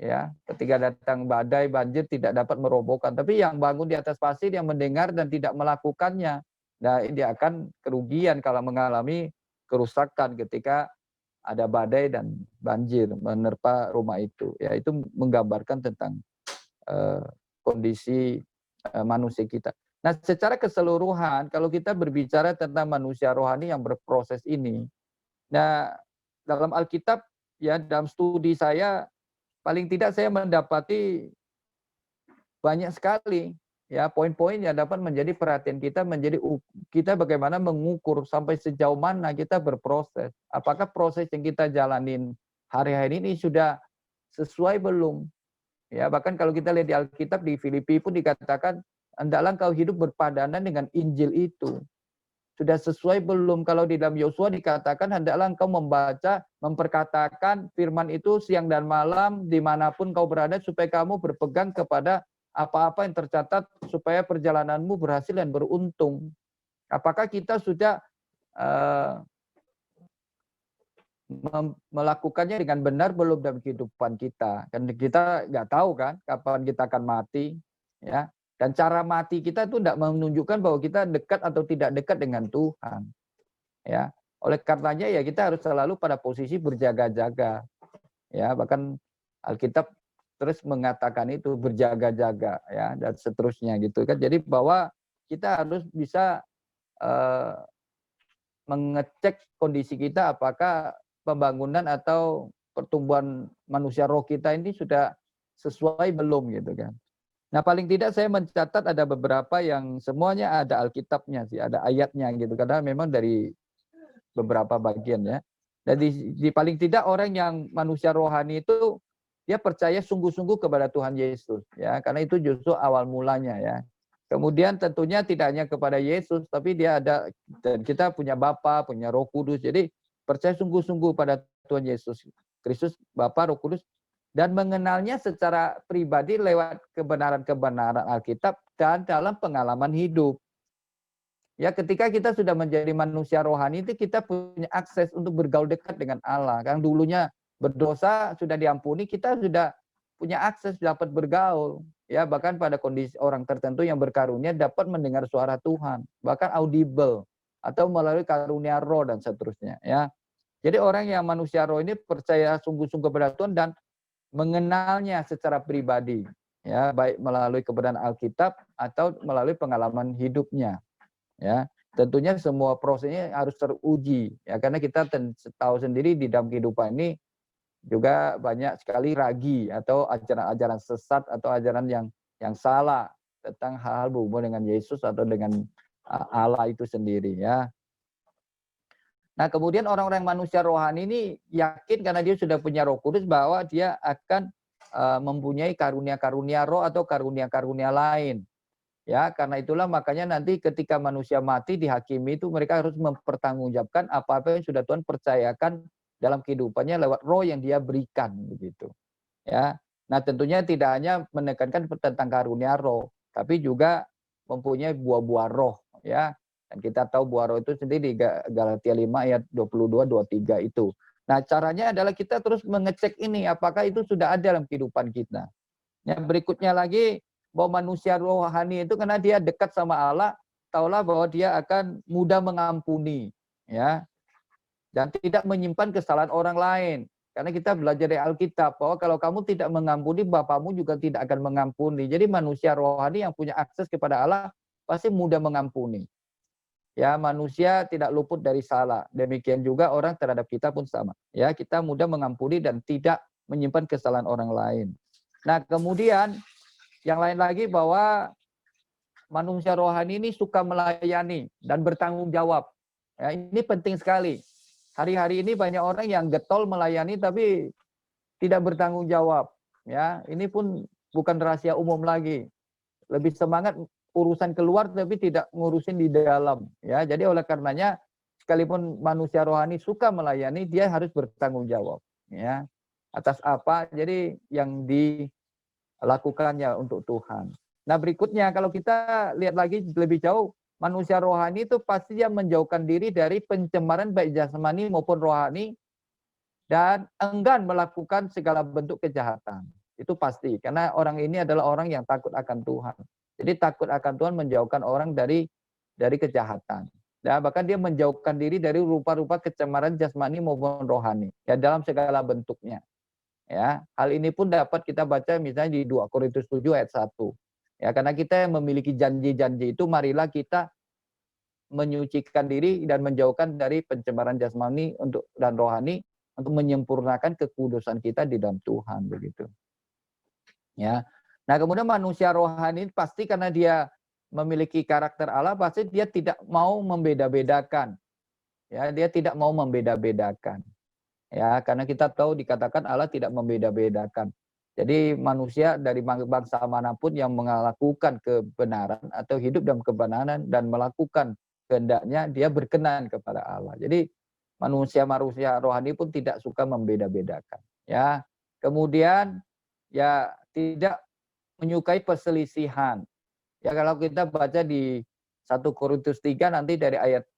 Ya, ketika datang badai, banjir tidak dapat merobohkan, tapi yang bangun di atas pasir, yang mendengar dan tidak melakukannya, nah dia akan kerugian kalau mengalami kerusakan ketika ada badai dan banjir menerpa rumah itu. Ya, itu menggambarkan tentang kondisi manusia kita. Nah, secara keseluruhan kalau kita berbicara tentang manusia rohani yang berproses ini, nah dalam Alkitab, ya dalam studi saya paling tidak saya mendapati banyak sekali ya poin-poin yang dapat menjadi perhatian kita, menjadi kita bagaimana mengukur sampai sejauh mana kita berproses. Apakah proses yang kita jalanin hari-hari ini sudah sesuai belum? Ya, bahkan kalau kita lihat di Alkitab di Filipi pun dikatakan, hendaklah engkau hidup berpadanan dengan Injil itu. Sudah sesuai belum? Kalau di dalam Yosua dikatakan, hendaklah engkau membaca, memperkatakan firman itu siang dan malam, dimanapun kau berada, supaya kamu berpegang kepada apa-apa yang tercatat, supaya perjalananmu berhasil dan beruntung. Apakah kita sudah melakukannya dengan benar belum dalam kehidupan kita? Kan kita nggak tahu kan kapan kita akan mati, ya. Dan cara mati kita itu tidak menunjukkan bahwa kita dekat atau tidak dekat dengan Tuhan. Ya, oleh karenanya ya kita harus selalu pada posisi berjaga-jaga. Ya, bahkan Alkitab terus mengatakan itu berjaga-jaga ya dan seterusnya gitu kan. Jadi bahwa kita harus bisa mengecek kondisi kita apakah pembangunan atau pertumbuhan manusia roh kita ini sudah sesuai belum gitu kan. Nah, paling tidak saya mencatat ada beberapa yang semuanya ada Alkitabnya sih, ada ayatnya gitu. Karena memang dari beberapa bagian ya. Dan di paling tidak orang yang manusia rohani itu dia percaya sungguh-sungguh kepada Tuhan Yesus ya, karena itu justru awal mulanya ya. Kemudian tentunya tidak hanya kepada Yesus, tapi dia ada dan kita punya Bapa, punya Roh Kudus. Jadi percaya sungguh-sungguh pada Tuhan Yesus Kristus, Bapa, Roh Kudus, dan mengenalnya secara pribadi lewat kebenaran-kebenaran Alkitab dan dalam pengalaman hidup. Ya, ketika kita sudah menjadi manusia rohani itu kita punya akses untuk bergaul dekat dengan Allah. Yang dulunya berdosa sudah diampuni, kita sudah punya akses dapat bergaul. Ya, bahkan pada kondisi orang tertentu yang berkarunia dapat mendengar suara Tuhan, bahkan audible atau melalui karunia roh dan seterusnya, ya. Jadi orang yang manusia roh ini percaya sungguh-sungguh kepada Tuhan dan mengenalnya secara pribadi, ya, baik melalui kebenaran Alkitab atau melalui pengalaman hidupnya. Ya, tentunya semua prosesnya harus teruji ya, karena kita tahu sendiri di dalam kehidupan ini juga banyak sekali ragi atau ajaran-ajaran sesat atau ajaran yang salah tentang hal-hal berhubungan dengan Yesus atau dengan Allah itu sendiri, ya. Nah, kemudian orang-orang manusia rohani ini yakin karena dia sudah punya Roh Kudus bahwa dia akan mempunyai karunia-karunia roh atau karunia-karunia lain. Ya, karena itulah makanya nanti ketika manusia mati dihakimi itu mereka harus mempertanggungjawabkan apa-apa yang sudah Tuhan percayakan dalam kehidupannya lewat roh yang dia berikan begitu. Ya. Nah, tentunya tidak hanya menekankan tentang karunia roh, tapi juga mempunyai buah-buah roh, ya. Dan kita tahu buah roh itu sendiri di Galatia 5 ayat 22 23 itu. Nah, caranya adalah kita terus mengecek ini apakah itu sudah ada dalam kehidupan kita. Yang berikutnya lagi bahwa manusia rohani itu karena dia dekat sama Allah, taulah bahwa dia akan mudah mengampuni, ya, dan tidak menyimpan kesalahan orang lain. Karena kita belajar dari Alkitab bahwa kalau kamu tidak mengampuni, Bapamu juga tidak akan mengampuni. Jadi manusia rohani yang punya akses kepada Allah pasti mudah mengampuni. Ya, manusia tidak luput dari salah. Demikian juga orang terhadap kita pun sama. Ya, kita mudah mengampuni dan tidak menyimpan kesalahan orang lain. Nah, kemudian yang lain lagi bahwa manusia rohani ini suka melayani dan bertanggung jawab. Ya, ini penting sekali. Hari-hari ini banyak orang yang getol melayani tapi tidak bertanggung jawab. Ya, ini pun bukan rahasia umum lagi. Lebih semangat urusan keluar tapi tidak ngurusin di dalam. Ya, jadi oleh karenanya sekalipun manusia rohani suka melayani, dia harus bertanggung jawab. Ya, atas apa? Jadi yang dilakukannya untuk Tuhan. Nah, berikutnya kalau kita lihat lagi lebih jauh, manusia rohani itu pasti dia menjauhkan diri dari pencemaran baik jasmani maupun rohani dan enggan melakukan segala bentuk kejahatan. Itu pasti, karena orang ini adalah orang yang takut akan Tuhan. Jadi takut akan Tuhan menjauhkan orang dari kejahatan. Dan bahkan dia menjauhkan diri dari rupa-rupa kecemaran jasmani maupun rohani, ya, dalam segala bentuknya. Ya, hal ini pun dapat kita baca misalnya di 2 Korintus 7 ayat 1. Ya, karena kita yang memiliki janji-janji itu, marilah kita menyucikan diri dan menjauhkan dari pencemaran jasmani dan rohani untuk menyempurnakan kekudusan kita di dalam Tuhan begitu. Ya. Nah, kemudian manusia rohani pasti karena dia memiliki karakter Allah, pasti dia tidak mau membeda-bedakan. Ya, dia tidak mau membeda-bedakan. Ya, karena kita tahu dikatakan Allah tidak membeda-bedakan. Jadi manusia dari bangsa manapun yang melakukan kebenaran atau hidup dalam kebenaran dan melakukan kehendaknya, dia berkenan kepada Allah. Jadi manusia rohani pun tidak suka membeda-bedakan. Ya, kemudian ya tidak menyukai perselisihan. Ya, kalau kita baca di 1 Korintus 3 nanti dari ayat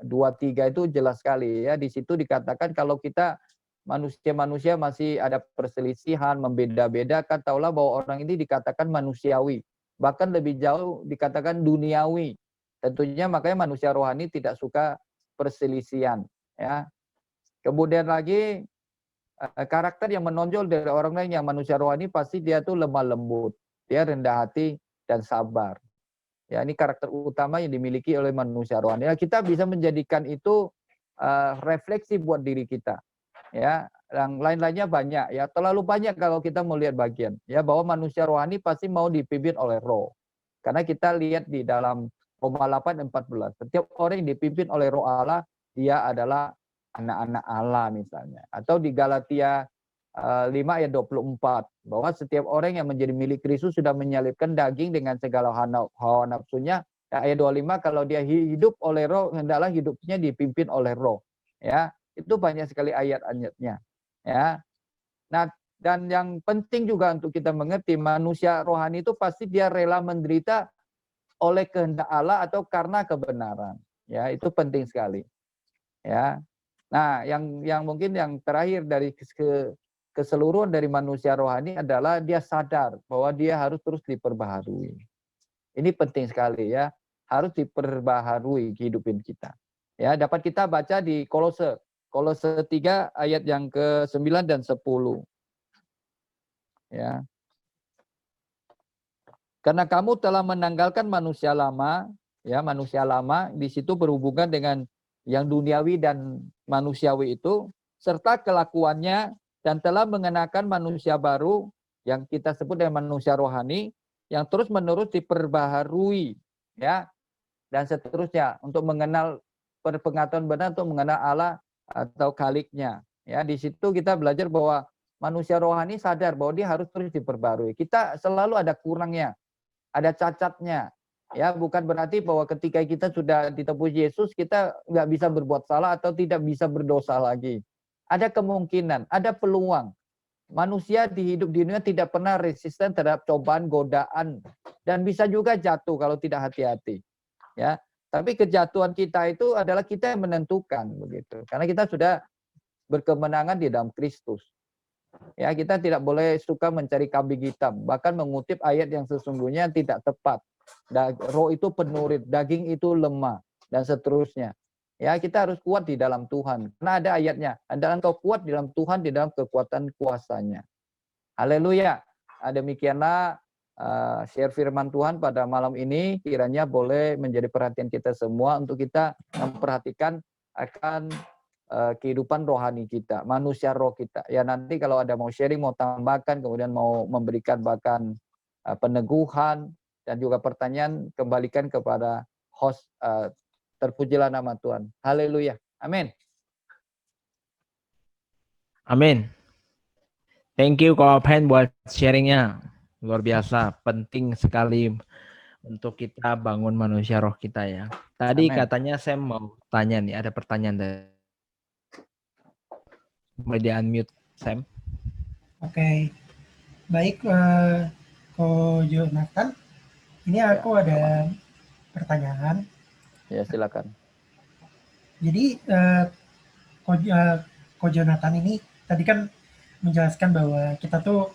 2-3 itu jelas sekali, ya. Di situ dikatakan kalau kita manusia-manusia masih ada perselisihan, membeda-bedakan, taulah bahwa orang ini dikatakan manusiawi. Bahkan lebih jauh dikatakan duniawi. Tentunya makanya manusia rohani tidak suka perselisihan, ya. Kemudian lagi karakter yang menonjol dari orang lain yang manusia rohani pasti dia tuh lemah lembut, dia rendah hati dan sabar. Ya, ini karakter utama yang dimiliki oleh manusia rohani. Ya, kita bisa menjadikan itu refleksi buat diri kita. Ya, yang lain-lainnya banyak. Ya, terlalu banyak kalau kita melihat bagian. Ya, bahwa manusia rohani pasti mau dipimpin oleh Roh. Karena kita lihat di dalam Roma 8:14. Setiap orang yang dipimpin oleh Roh Allah, dia adalah anak-anak Allah misalnya. Atau di Galatia 5 ayat 24 bahwa setiap orang yang menjadi milik Kristus sudah menyalibkan daging dengan segala hawa nafsunya. Ya, ayat 25 kalau dia hidup oleh Roh, hendaklah hidupnya dipimpin oleh Roh. Ya, itu banyak sekali ayat-ayatnya. Ya. Nah, dan yang penting juga untuk kita mengerti manusia rohani itu pasti dia rela menderita oleh kehendak Allah atau karena kebenaran. Ya, itu penting sekali. Ya. Nah, yang mungkin yang terakhir dari keseluruhan dari manusia rohani adalah dia sadar bahwa dia harus terus diperbaharui. Ini penting sekali ya, harus diperbaharui kehidupan kita. Ya, dapat kita baca di Kolose 3 ayat yang ke-9 dan 10. Ya. Karena kamu telah menanggalkan manusia lama, ya, manusia lama di situ berhubungan dengan yang duniawi dan manusiawi itu serta kelakuannya dan telah mengenakan manusia baru yang kita sebut dengan manusia rohani yang terus-menerus diperbaharui, ya, dan seterusnya untuk mengenal pengetahuan benar untuk mengenal Allah atau Khaliknya. Ya, di situ kita belajar bahwa manusia rohani sadar bahwa dia harus terus diperbarui. Kita selalu ada kurangnya, ada cacatnya. Ya, bukan berarti bahwa ketika kita sudah ditebus Yesus, kita nggak bisa berbuat salah atau tidak bisa berdosa lagi. Ada kemungkinan, ada peluang. Manusia di hidup di dunia tidak pernah resisten terhadap cobaan, godaan, dan bisa juga jatuh kalau tidak hati-hati. Ya, tapi kejatuhan kita itu adalah kita yang menentukan begitu. Karena kita sudah berkemenangan di dalam Kristus. Ya, kita tidak boleh suka mencari kambing hitam, bahkan mengutip ayat yang sesungguhnya tidak tepat. Roh itu penurit, daging itu lemah, dan seterusnya. Ya, kita harus kuat di dalam Tuhan. Karena ada ayatnya, adalah engkau kuat di dalam Tuhan, di dalam kekuatan kuasanya. Haleluya. Demikianlah share firman Tuhan pada malam ini, kiranya boleh menjadi perhatian kita semua untuk kita memperhatikan akan kehidupan rohani kita, manusia roh kita. Ya, nanti kalau ada mau sharing, mau tambahkan, kemudian mau memberikan bahkan peneguhan dan juga pertanyaan, kembalikan kepada host. Terpujilah nama Tuhan. Haleluya. Amin. Amin. Thank you Ko Pen buat sharingnya. Luar biasa, penting sekali untuk kita bangun manusia roh kita ya. Tadi Amen. katanya saya mau tanya nih, ada pertanyaan dari boleh di unmute Sam. Oke. Baik, Ko Jonathan. Ini aku ada pertanyaan. Ya, silakan. Jadi Ko Jonathan ini tadi kan menjelaskan bahwa kita tuh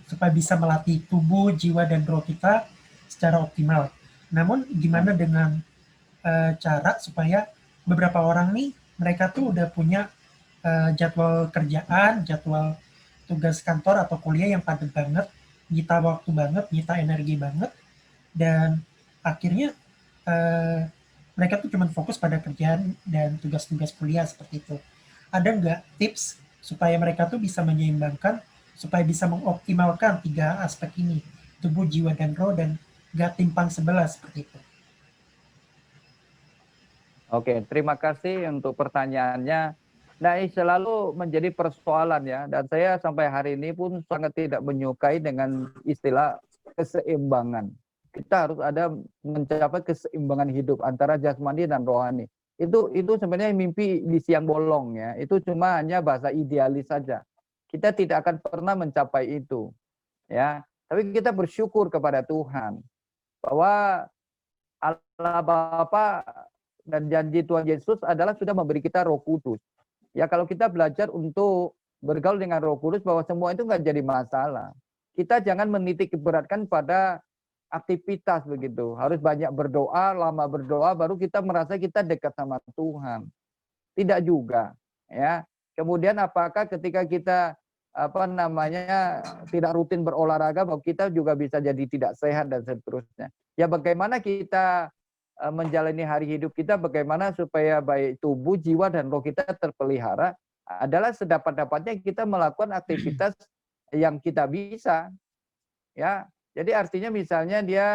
supaya bisa melatih tubuh, jiwa, dan roh kita secara optimal. Namun gimana dengan cara supaya beberapa orang nih, mereka tuh udah punya jadwal kerjaan, jadwal tugas kantor atau kuliah yang padat banget, nyita waktu banget, nyita energi banget, dan akhirnya mereka tuh cuma fokus pada kerjaan dan tugas-tugas kuliah seperti itu. Ada nggak tips supaya mereka tuh bisa menyeimbangkan, supaya bisa mengoptimalkan 3 aspek ini, tubuh, jiwa, dan roh, dan nggak timpang sebelah seperti itu? Oke, terima kasih untuk pertanyaannya. Nah, ini selalu menjadi persoalan ya, dan saya sampai hari ini pun sangat tidak menyukai dengan istilah keseimbangan. Kita harus ada mencapai keseimbangan hidup antara jasmani dan rohani. Itu sebenarnya mimpi di siang bolong ya. Itu cuma hanya bahasa idealis saja. Kita tidak akan pernah mencapai itu. Ya, tapi kita bersyukur kepada Tuhan bahwa Allah Bapa dan janji Tuhan Yesus adalah sudah memberi kita Roh Kudus. Ya, kalau kita belajar untuk bergaul dengan Roh Kudus bahwa semua itu nggak jadi masalah. Kita jangan menitik beratkan pada aktivitas begitu. Harus banyak berdoa, lama berdoa baru kita merasa kita dekat sama Tuhan. Tidak juga, ya. Kemudian apakah ketika kita tidak rutin berolahraga bahwa kita juga bisa jadi tidak sehat dan seterusnya. Ya, bagaimana kita menjalani hari hidup kita, bagaimana supaya baik tubuh, jiwa, dan roh kita terpelihara adalah sedapat-dapatnya kita melakukan aktivitas yang kita bisa. Ya, jadi artinya misalnya dia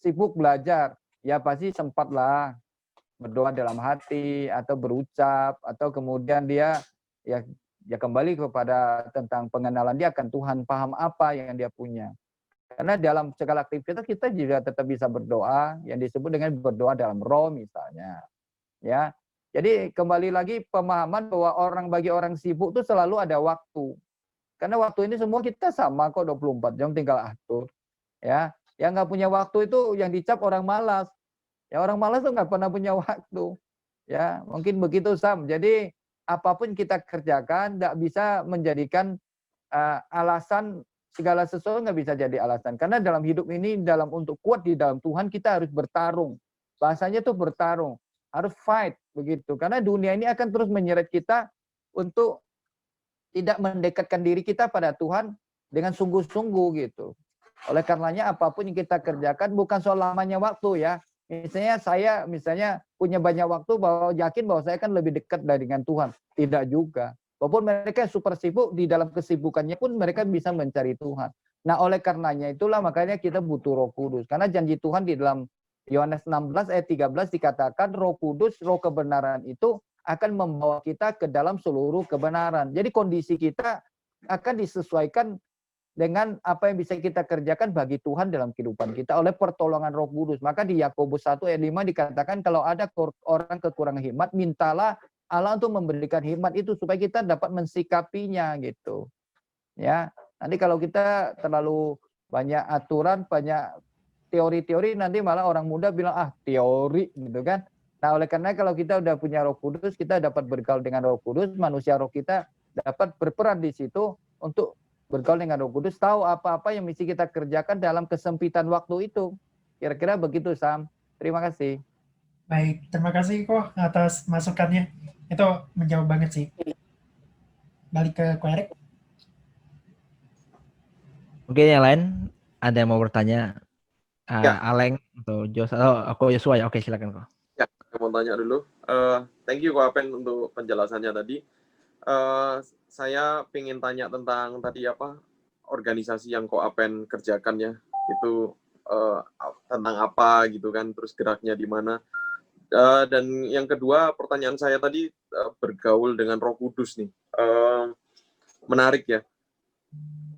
sibuk belajar, ya pasti sempatlah berdoa dalam hati atau berucap, atau kemudian dia ya kembali kepada tentang pengenalan dia akan Tuhan, paham apa yang dia punya. Karena dalam segala aktivitas kita juga tetap bisa berdoa, yang disebut dengan berdoa dalam roh misalnya. Ya. Jadi kembali lagi pemahaman bahwa bagi orang sibuk itu selalu ada waktu. Karena waktu ini semua kita sama kok 24 jam tinggal atur. Ya. Yang nggak punya waktu itu yang dicap orang malas. Ya orang malas tuh nggak pernah punya waktu. Ya mungkin begitu Sam. Jadi apapun kita kerjakan nggak bisa menjadikan alasan, segala sesuatu nggak bisa jadi alasan. Karena dalam hidup ini, untuk kuat di dalam Tuhan kita harus bertarung. Bahasanya tuh bertarung, harus fight begitu. Karena dunia ini akan terus menyeret kita untuk tidak mendekatkan diri kita pada Tuhan dengan sungguh-sungguh gitu. Oleh karenanya apapun yang kita kerjakan bukan soal lamanya waktu ya. Misalnya saya punya banyak waktu, yakin bahwa saya kan lebih dekat dengan Tuhan. Tidak juga. Walaupun mereka super sibuk, di dalam kesibukannya pun mereka bisa mencari Tuhan. Nah oleh karenanya itulah makanya kita butuh Roh Kudus. Karena janji Tuhan di dalam Yohanes 16 ayat 13 dikatakan Roh Kudus, Roh kebenaran itu akan membawa kita ke dalam seluruh kebenaran. Jadi kondisi kita akan disesuaikan dengan apa yang bisa kita kerjakan bagi Tuhan dalam kehidupan kita oleh pertolongan Roh Kudus. Maka di Yakobus 1 ayat 5 dikatakan kalau ada orang kekurangan hikmat, mintalah Allah untuk memberikan hikmat itu supaya kita dapat mensikapinya gitu. Ya, nanti kalau kita terlalu banyak aturan, banyak teori-teori, nanti malah orang muda bilang teori gitu kan. Nah, oleh karena kalau kita udah punya Roh Kudus, kita dapat bergaul dengan Roh Kudus, manusia roh kita dapat berperan di situ untuk bergaul dengan Roh Kudus, tahu apa-apa yang mesti kita kerjakan dalam kesempitan waktu itu. Kira-kira begitu Sam. Terima kasih. Baik, terima kasih kok atas masukannya. Itu menjawab banget sih. Balik ke Ko Erik. Mungkin yang lain ada yang mau bertanya? Ya. Aleng atau Jos atau aku Yosua ya? Oke, silakan kok. Ya, saya mau tanya dulu. Thank you Ko Apen untuk penjelasannya tadi. Saya ingin tanya tentang tadi organisasi yang Ko Apen kerjakan ya. Itu tentang apa gitu kan, terus geraknya di mana. Dan yang kedua, pertanyaan saya tadi bergaul dengan Roh Kudus nih. Menarik ya.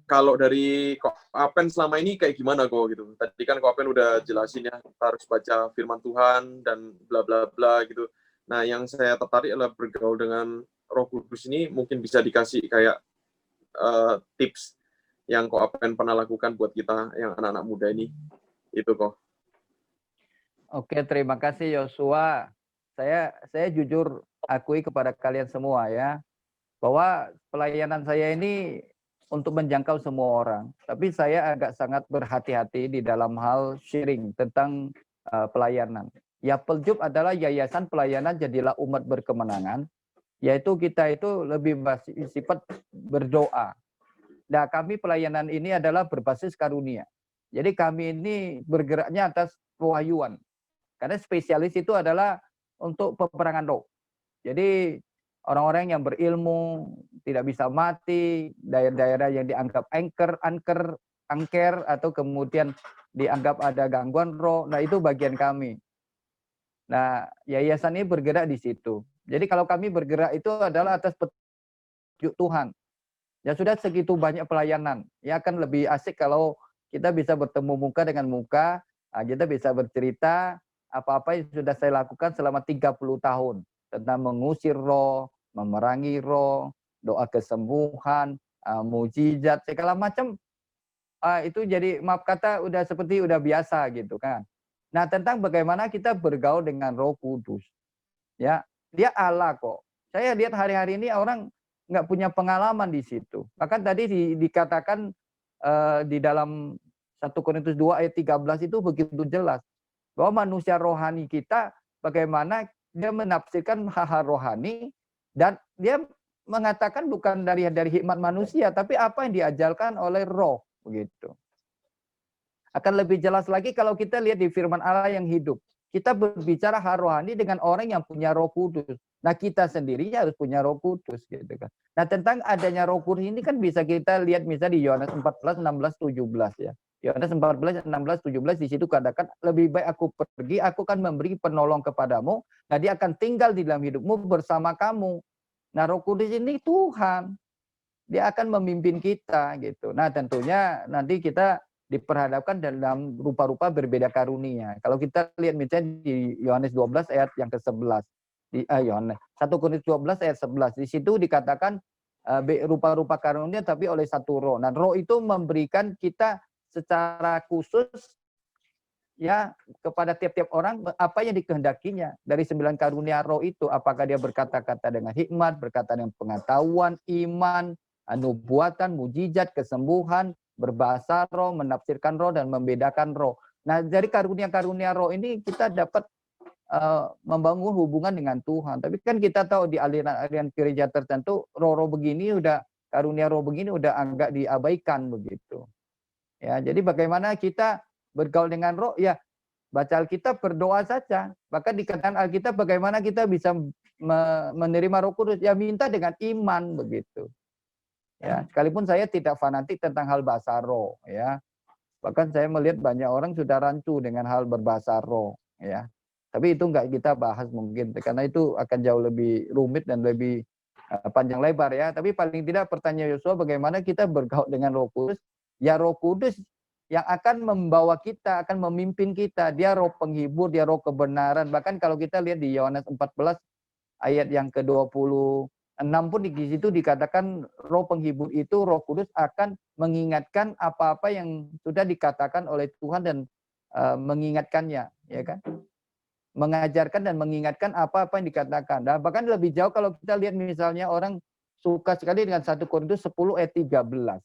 Kalau dari Ko Apen selama ini kayak gimana kok gitu? Tadi kan Ko Apen udah jelasin ya, kita harus baca firman Tuhan dan bla bla bla gitu. Nah, yang saya tertarik adalah bergaul dengan Roh Kudus ini, mungkin bisa dikasih kayak tips yang Ko Apen pernah lakukan buat kita yang anak-anak muda ini. Itu kok. Oke, terima kasih Yosua. Saya jujur akui kepada kalian semua ya, bahwa pelayanan saya ini untuk menjangkau semua orang. Tapi saya agak sangat berhati-hati di dalam hal sharing tentang pelayanan. Ya, Peljub adalah yayasan pelayanan jadilah umat berkemenangan, yaitu kita itu lebih bersifat berdoa. Nah, kami pelayanan ini adalah berbasis karunia. Jadi kami ini bergeraknya atas pewahyuan. Karena spesialis itu adalah untuk peperangan roh. Jadi orang-orang yang berilmu, tidak bisa mati, daerah-daerah yang dianggap angker, atau kemudian dianggap ada gangguan roh, nah itu bagian kami. Nah, yayasan ini bergerak di situ. Jadi kalau kami bergerak itu adalah atas petunjuk Tuhan. Ya sudah segitu banyak pelayanan, ya akan lebih asik kalau kita bisa bertemu muka dengan muka, kita bisa bercerita, apa-apa yang sudah saya lakukan selama 30 tahun tentang mengusir roh, memerangi roh, doa kesembuhan, mujizat segala macam, itu jadi maaf kata udah biasa gitu kan. Nah, tentang bagaimana kita bergaul dengan Roh Kudus. Ya, dia Allah kok. Saya lihat hari-hari ini orang nggak punya pengalaman di situ. Bahkan tadi dikatakan di dalam 1 Korintus 2 ayat 13 itu begitu jelas bahwa manusia rohani kita bagaimana dia menafsirkan hal-hal rohani, dan dia mengatakan bukan dari hikmat manusia, tapi apa yang diajarkan oleh roh begitu. Akan lebih jelas lagi kalau kita lihat di firman Allah yang hidup. Kita berbicara hal rohani dengan orang yang punya Roh Kudus. Nah, kita sendiri harus punya Roh Kudus gitu kan. Nah, tentang adanya Roh Kudus ini kan bisa kita lihat misalnya di Yohanes 14, 16, 17 ya. Yohanes 14, 16, 17 di situ katakan lebih baik aku pergi, aku akan memberi penolong kepadamu. Nah, dia akan tinggal di dalam hidupmu bersama kamu. Nah, Roh Kudus ini Tuhan. Dia akan memimpin kita gitu. Nah, tentunya nanti kita diperhadapkan dalam rupa-rupa berbeda karunia. Kalau kita lihat misalnya di Yohanes 12 ayat yang ke-11. Di Yohanes 1 Korintus 12 ayat 11. Di situ dikatakan rupa-rupa karunia tapi oleh satu roh. Nah, roh itu memberikan kita secara khusus ya kepada tiap-tiap orang apa yang dikehendakinya dari 9 karunia roh itu. Apakah dia berkata-kata dengan hikmat, berkata dengan pengetahuan, iman, nubuatan, mujizat, kesembuhan, berbahasa roh, menafsirkan roh, dan membedakan roh. Nah, dari karunia-karunia roh ini kita dapat membangun hubungan dengan Tuhan. Tapi kan kita tahu di aliran-aliran gereja tertentu roh-roh begini udah, karunia roh begini udah agak diabaikan begitu. Ya, jadi bagaimana kita bergaul dengan roh? Ya, baca Alkitab, berdoa saja. Bahkan dikatakan Alkitab bagaimana kita bisa menerima Roh Kudus? Ya, minta dengan iman begitu. Ya, sekalipun saya tidak fanatik tentang hal bahasa roh, ya. Bahkan saya melihat banyak orang sudah rancu dengan hal berbahasa roh, ya. Tapi itu enggak kita bahas mungkin, karena itu akan jauh lebih rumit dan lebih panjang lebar, ya. Tapi paling tidak pertanyaan Yosua, bagaimana kita bergaul dengan Roh Kudus? Ya, Roh Kudus yang akan membawa kita, akan memimpin kita. Dia roh penghibur, dia roh kebenaran. Bahkan kalau kita lihat di Yohanes 14 ayat yang ke-26 pun di situ dikatakan roh penghibur itu, Roh Kudus akan mengingatkan apa-apa yang sudah dikatakan oleh Tuhan dan mengingatkannya, ya kan? Mengajarkan dan mengingatkan apa-apa yang dikatakan. Dan bahkan lebih jauh kalau kita lihat misalnya orang suka sekali dengan 1 Korintus 10 ayat 13.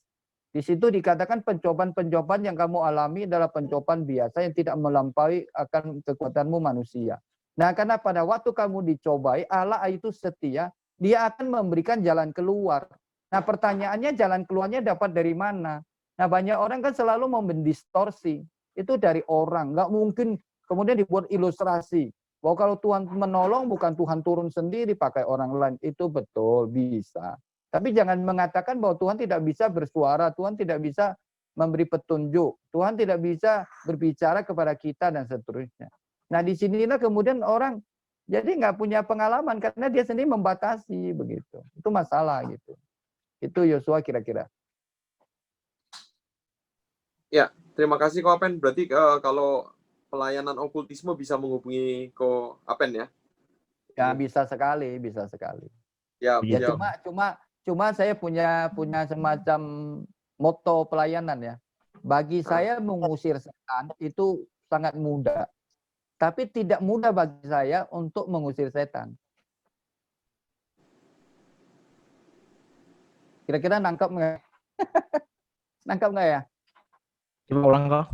Di situ dikatakan pencobaan-pencobaan yang kamu alami adalah pencobaan biasa yang tidak melampaui akan kekuatanmu manusia. Nah, karena pada waktu kamu dicobai, Allah itu setia, dia akan memberikan jalan keluar. Nah, pertanyaannya jalan keluarnya dapat dari mana? Nah, banyak orang kan selalu mau mendistorsi. Itu dari orang. Nggak mungkin kemudian dibuat ilustrasi. Bahwa kalau Tuhan menolong, bukan Tuhan turun sendiri pakai orang lain. Itu betul, bisa. Tapi jangan mengatakan bahwa Tuhan tidak bisa bersuara, Tuhan tidak bisa memberi petunjuk, Tuhan tidak bisa berbicara kepada kita dan seterusnya. Nah, di sinilah kemudian orang jadi nggak punya pengalaman karena dia sendiri membatasi begitu. Itu masalah gitu. Itu Yosua kira-kira. Ya, terima kasih Ko Apen. Berarti kalau pelayanan okultisme bisa menghubungi Ko Apen ya? Ya, bisa sekali, bisa sekali. Ya, Ya, ya. cuma saya punya semacam moto pelayanan ya. Bagi saya mengusir setan itu sangat mudah. Tapi tidak mudah bagi saya untuk mengusir setan. Kira-kira nangkap nggak? Nangkap nggak ya? Coba ulang kok.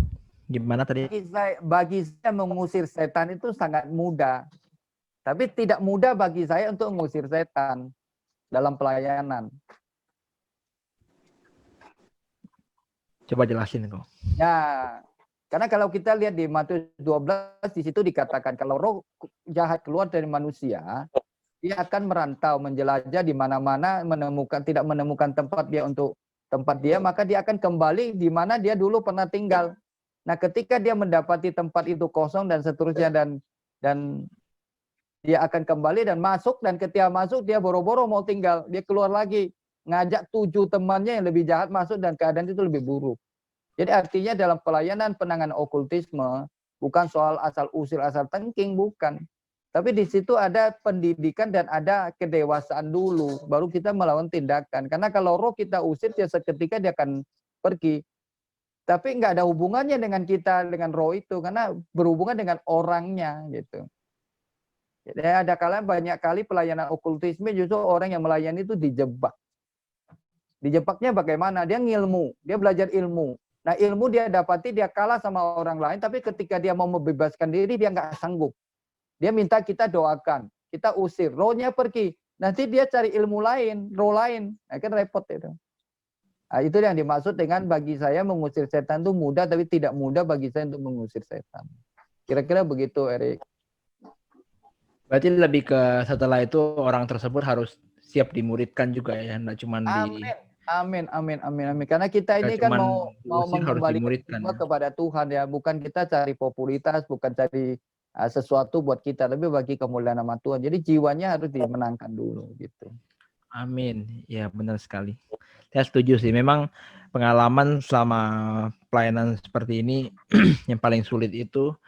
Gimana tadi? Bagi saya mengusir setan itu sangat mudah. Tapi tidak mudah bagi saya untuk mengusir setan dalam pelayanan. Coba jelasin kok. Ya, karena kalau kita lihat di Matius 12 di situ dikatakan kalau roh jahat keluar dari manusia, dia akan merantau, menjelajah di mana-mana, tidak menemukan tempat dia, maka dia akan kembali di mana dia dulu pernah tinggal. Nah, ketika dia mendapati tempat itu kosong dan seterusnya dan dia akan kembali dan masuk, dan ketika masuk dia boro-boro mau tinggal, dia keluar lagi, ngajak 7 temannya yang lebih jahat masuk dan keadaan itu lebih buruk. Jadi artinya dalam pelayanan penanganan okultisme bukan soal asal usil asal tengking, bukan. Tapi di situ ada pendidikan dan ada kedewasaan dulu, baru kita melakukan tindakan. Karena kalau roh kita usir, ya seketika dia akan pergi. Tapi nggak ada hubungannya dengan kita, dengan roh itu, karena berhubungan dengan orangnya gitu. Jadi ada banyak kali pelayanan okultisme justru orang yang melayani itu dijebak. Dijebaknya bagaimana? Dia ngilmu, dia belajar ilmu. Nah, ilmu dia dapati, dia kalah sama orang lain, tapi ketika dia mau membebaskan diri, dia nggak sanggup. Dia minta kita doakan, kita usir, rohnya pergi. Nanti dia cari ilmu lain, roh lain. Nah, kan repot itu. Nah, itu yang dimaksud dengan bagi saya mengusir setan itu mudah, tapi tidak mudah bagi saya untuk mengusir setan. Kira-kira begitu, Erik. Berarti lebih ke setelah itu orang tersebut harus siap dimuridkan juga ya, enggak cuma Amin. Karena kita ini kan mau mengembalikan ya. kepada Tuhan ya, bukan kita cari popularitas, bukan cari sesuatu buat kita, tapi bagi kemuliaan nama Tuhan. Jadi jiwanya harus dimenangkan dulu gitu. Amin. Ya, benar sekali. Saya setuju sih. Memang pengalaman selama pelayanan seperti ini yang paling sulit itu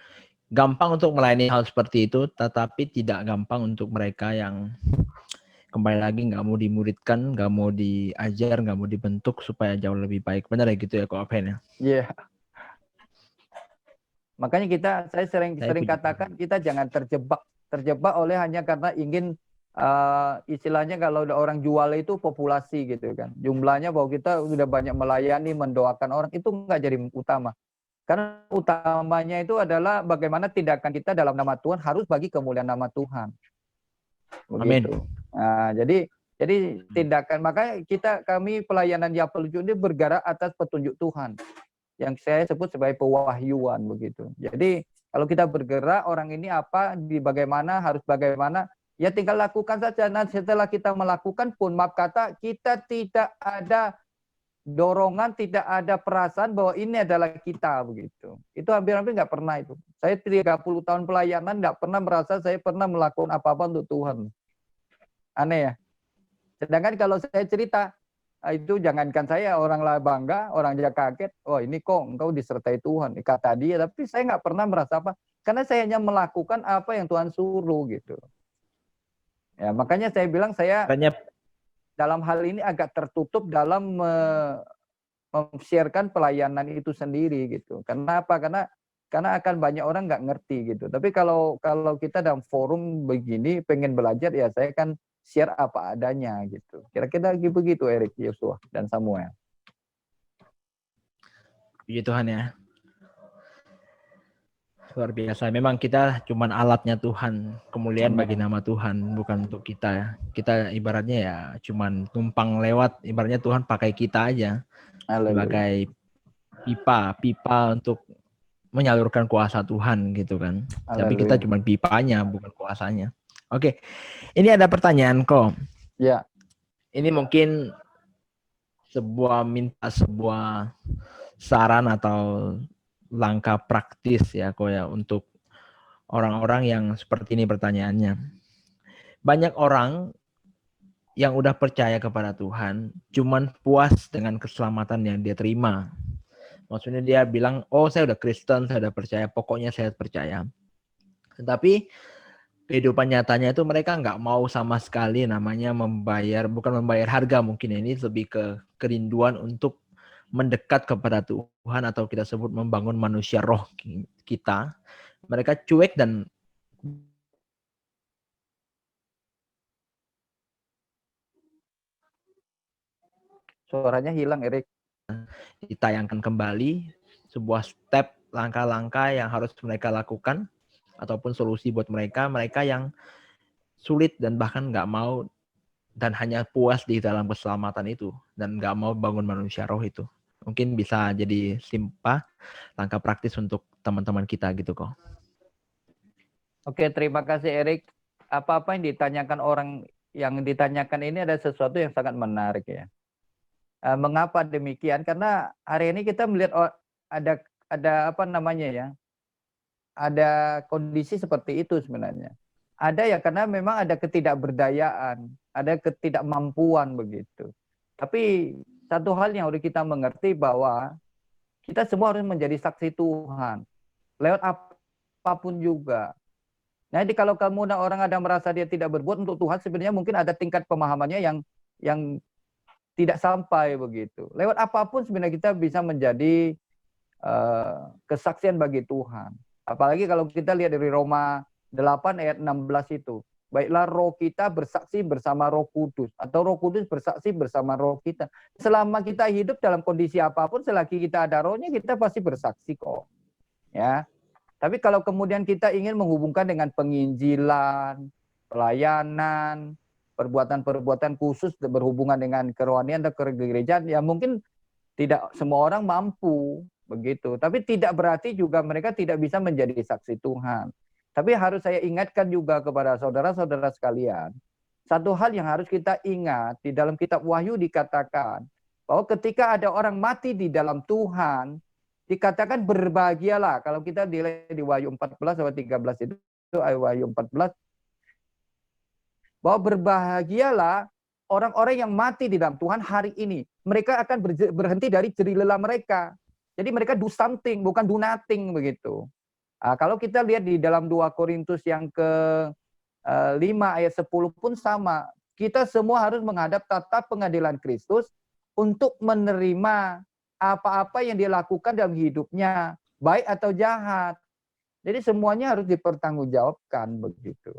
gampang untuk melayani hal seperti itu, tetapi tidak gampang untuk mereka yang kembali lagi nggak mau dimuridkan, nggak mau diajar, nggak mau dibentuk supaya jauh lebih baik. Benar ya gitu ya, Ko Apen ya? Iya. Yeah. Makanya saya sering Saya puji katakan kita jangan terjebak oleh hanya karena ingin istilahnya kalau ada orang jual itu populasi gitu kan. Jumlahnya bahwa kita sudah banyak melayani, mendoakan orang itu nggak jadi utama. Karena utamanya itu adalah bagaimana tindakan kita dalam nama Tuhan harus bagi kemuliaan nama Tuhan. Begitu. Nah, jadi tindakan, makanya kami pelayanan Yapel ini bergerak atas petunjuk Tuhan yang saya sebut sebagai pewahyuan begitu. Jadi kalau kita bergerak orang ini harus bagaimana, ya tinggal lakukan saja. Nah setelah kita melakukan pun, maaf kata, kita tidak ada dorongan, tidak ada perasaan bahwa ini adalah kita begitu. Itu hampir-hampir nggak pernah itu. Saya 30 tahun pelayanan nggak pernah merasa saya pernah melakukan apa-apa untuk Tuhan. Aneh ya. Sedangkan kalau saya cerita, itu jangankan saya, orang lah bangga, orang dia kaget, oh ini kok engkau disertai Tuhan, kata dia, tapi saya nggak pernah merasa apa, karena saya hanya melakukan apa yang Tuhan suruh gitu. Ya makanya saya bilang saya dalam hal ini agak tertutup dalam men-sharekan pelayanan itu sendiri gitu. Karena apa? Karena akan banyak orang nggak ngerti gitu. Tapi kalau kita dalam forum begini pengen belajar, ya saya kan share apa adanya gitu. Kira-kira begitu Erik, Yosua, dan Samuel. Puji Tuhan ya. Luar biasa. Memang kita cuman alatnya Tuhan. Kemuliaan bagi nama Tuhan, bukan untuk kita ya. Kita ibaratnya ya cuman tumpang lewat. Ibaratnya Tuhan pakai kita aja. Sebagai pipa untuk menyalurkan kuasa Tuhan gitu kan. Tapi kita cuman pipanya, bukan kuasanya. Oke, ini ada pertanyaan kok. Ya. Ini mungkin sebuah saran atau langkah praktis ya kok ya untuk orang-orang yang seperti ini pertanyaannya. Banyak orang yang udah percaya kepada Tuhan, cuman puas dengan keselamatan yang dia terima. Maksudnya dia bilang, oh saya udah Kristen, saya udah percaya, pokoknya saya percaya. Tetapi kehidupan nyatanya itu mereka nggak mau sama sekali namanya bukan membayar harga mungkin ini lebih ke kerinduan untuk mendekat kepada Tuhan atau kita sebut membangun manusia roh kita. Mereka cuek dan suaranya hilang Erik. Ditayangkan kembali sebuah step langkah-langkah yang harus mereka lakukan ataupun solusi buat mereka yang sulit dan bahkan nggak mau dan hanya puas di dalam keselamatan itu dan nggak mau bangun manusia roh itu. Mungkin bisa jadi langkah praktis untuk teman-teman kita gitu kok. Oke, terima kasih Erik. Apa-apa yang ditanyakan yang ditanyakan ini ada sesuatu yang sangat menarik ya. Mengapa demikian? Karena hari ini kita melihat ada apa namanya ya? Ada kondisi seperti itu sebenarnya. Ada ya karena memang ada ketidakberdayaan, ada ketidakmampuan begitu. Tapi satu hal yang harus kita mengerti bahwa kita semua harus menjadi saksi Tuhan lewat apapun juga. Nah, jadi kalau orang ada merasa dia tidak berbuat untuk Tuhan, sebenarnya mungkin ada tingkat pemahamannya yang tidak sampai begitu. Lewat apapun sebenarnya kita bisa menjadi kesaksian bagi Tuhan. Apalagi kalau kita lihat dari Roma 8 ayat 16 itu. Baiklah roh kita bersaksi bersama Roh Kudus, atau Roh Kudus bersaksi bersama roh kita. Selama kita hidup dalam kondisi apapun, selagi kita ada rohnya, kita pasti bersaksi kok. Ya. Tapi kalau kemudian kita ingin menghubungkan dengan penginjilan, pelayanan, perbuatan-perbuatan khusus berhubungan dengan kerohanian atau kegerejaan, ya mungkin tidak semua orang mampu begitu. Tapi tidak berarti juga mereka tidak bisa menjadi saksi Tuhan. Tapi harus saya ingatkan juga kepada saudara-saudara sekalian, satu hal yang harus kita ingat, di dalam kitab Wahyu dikatakan bahwa ketika ada orang mati di dalam Tuhan, dikatakan berbahagialah. Kalau kita dilihat di Wahyu 14 ayat 13 itu Wahyu 14, bahwa berbahagialah orang-orang yang mati di dalam Tuhan hari ini. Mereka akan berhenti dari jerih lelah mereka. Jadi mereka do something, bukan do nothing begitu. Kalau kita lihat di dalam 2 Korintus yang ke-5 ayat 10 pun sama. Kita semua harus menghadap tata pengadilan Kristus untuk menerima apa-apa yang dia lakukan dalam hidupnya, baik atau jahat. Jadi semuanya harus dipertanggungjawabkan begitu.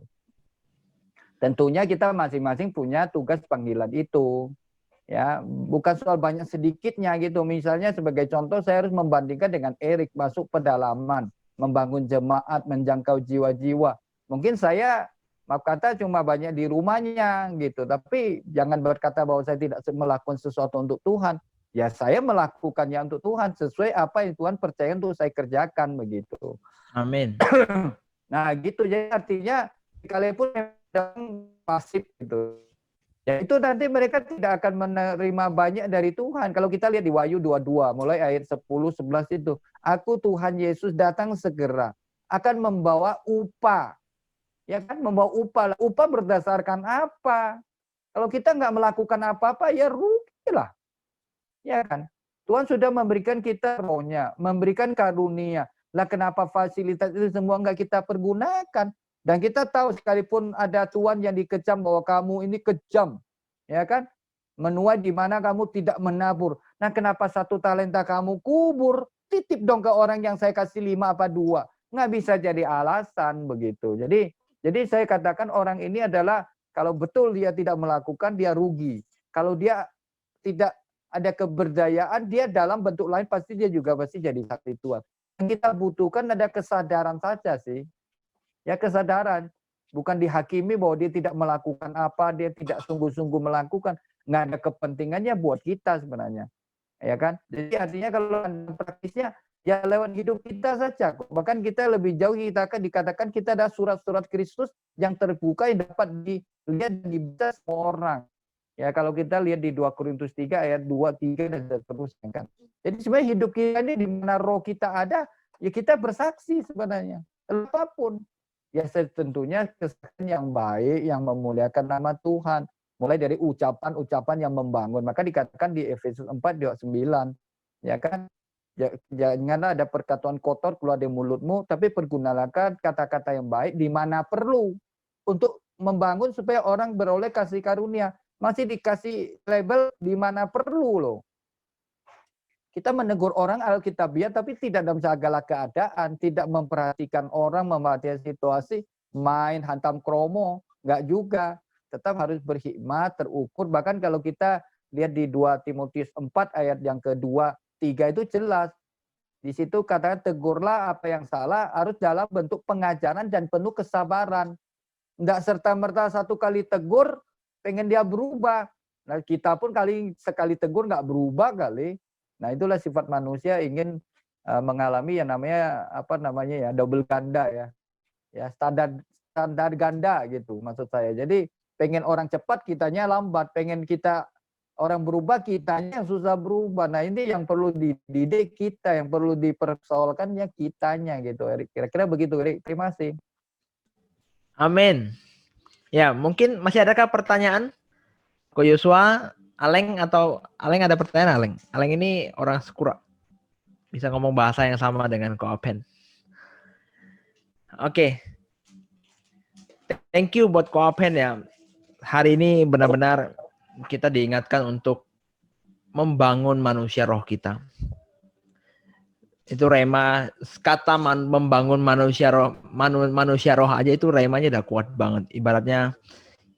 Tentunya kita masing-masing punya tugas panggilan itu. Ya, bukan soal banyak sedikitnya gitu. Misalnya sebagai contoh saya harus membandingkan dengan Erik masuk pedalaman, membangun jemaat, menjangkau jiwa-jiwa. Mungkin saya maaf kata cuma banyak di rumahnya gitu, tapi jangan berkata bahwa saya tidak melakukan sesuatu untuk Tuhan. Ya saya melakukannya untuk Tuhan sesuai apa yang Tuhan percaya untuk saya kerjakan begitu. Amin. Nah gitu, jadi artinya sekalipun memang pasif gitu. Ya itu nanti mereka tidak akan menerima banyak dari Tuhan. Kalau kita lihat di Wahyu 22, mulai ayat 10, 11 itu. Aku Tuhan Yesus datang segera, akan membawa upah. Ya kan, membawa upah. Upah berdasarkan apa? Kalau kita nggak melakukan apa-apa, ya rugilah. Ya kan? Tuhan sudah memberikan kita rohnya, memberikan karunia. Lah kenapa fasilitas itu semua nggak kita pergunakan? Dan kita tahu sekalipun ada Tuhan yang dikecam bahwa kamu ini kejam, ya kan? Menuai di mana kamu tidak menabur. Nah kenapa 1 talenta kamu kubur? Titip dong ke orang yang saya kasih 5 apa 2. Nggak bisa jadi alasan begitu. Jadi saya katakan orang ini adalah kalau betul dia tidak melakukan, dia rugi. Kalau dia tidak ada keberdayaan, dia dalam bentuk lain pasti dia juga pasti jadi saksi Tuhan. Yang kita butuhkan ada kesadaran saja sih. Ya kesadaran, bukan dihakimi bahwa dia tidak melakukan apa, dia tidak sungguh-sungguh melakukan, nggak ada kepentingannya buat kita sebenarnya, ya kan? Jadi artinya kalau praktisnya ya lewat hidup kita saja. Bahkan kita lebih jauh kita akan dikatakan kita ada surat-surat Kristus yang terbuka yang dapat dilihat dan dibaca semua orang. Ya kalau kita lihat di 2 Korintus 3 ayat 2, 3 dan seterusnya kan. Jadi sebenarnya hidup kita ini di mana roh kita ada, ya kita bersaksi sebenarnya. Apapun. Ya tentunya kesaksian yang baik, yang memuliakan nama Tuhan. Mulai dari ucapan-ucapan yang membangun. Maka dikatakan di Efesus 4, 9. Ya kan? Janganlah ada perkataan kotor keluar dari mulutmu, tapi pergunakan kata-kata yang baik di mana perlu. Untuk membangun supaya orang beroleh kasih karunia. Masih dikasih label di mana perlu loh. Kita menegur orang alkitabiah tapi tidak dalam segala keadaan, tidak memperhatikan orang, memperhatikan situasi, main hantam kromo, enggak juga. Tetap harus berhikmat, terukur. Bahkan kalau kita lihat di 2 Timotius 4 ayat yang kedua, 3 itu jelas. Di situ katakan tegurlah apa yang salah harus dalam bentuk pengajaran dan penuh kesabaran. Enggak serta-merta satu kali tegur pengen dia berubah. Nah, kita pun sekali tegur enggak berubah kali. Nah, itulah sifat manusia ingin mengalami yang namanya double ganda ya. Ya, standar ganda gitu maksud saya. Jadi pengen orang cepat kitanya lambat, pengen kita orang berubah kitanya yang susah berubah. Nah, ini yang perlu dididik kita, yang perlu dipersoalkannya kitanya gitu. Kira-kira begitu, Erik. Terima kasih. Amin. Ya, mungkin masih adakah pertanyaan? Ko Yosua, Aleng ada pertanyaan Aleng? Aleng ini orang Sekura. Bisa ngomong bahasa yang sama dengan Ko Apen. Oke. Thank you buat Ko Apen ya. Hari ini benar-benar kita diingatkan untuk membangun manusia roh kita. Itu rema kata membangun manusia roh aja itu remanya udah kuat banget. Ibaratnya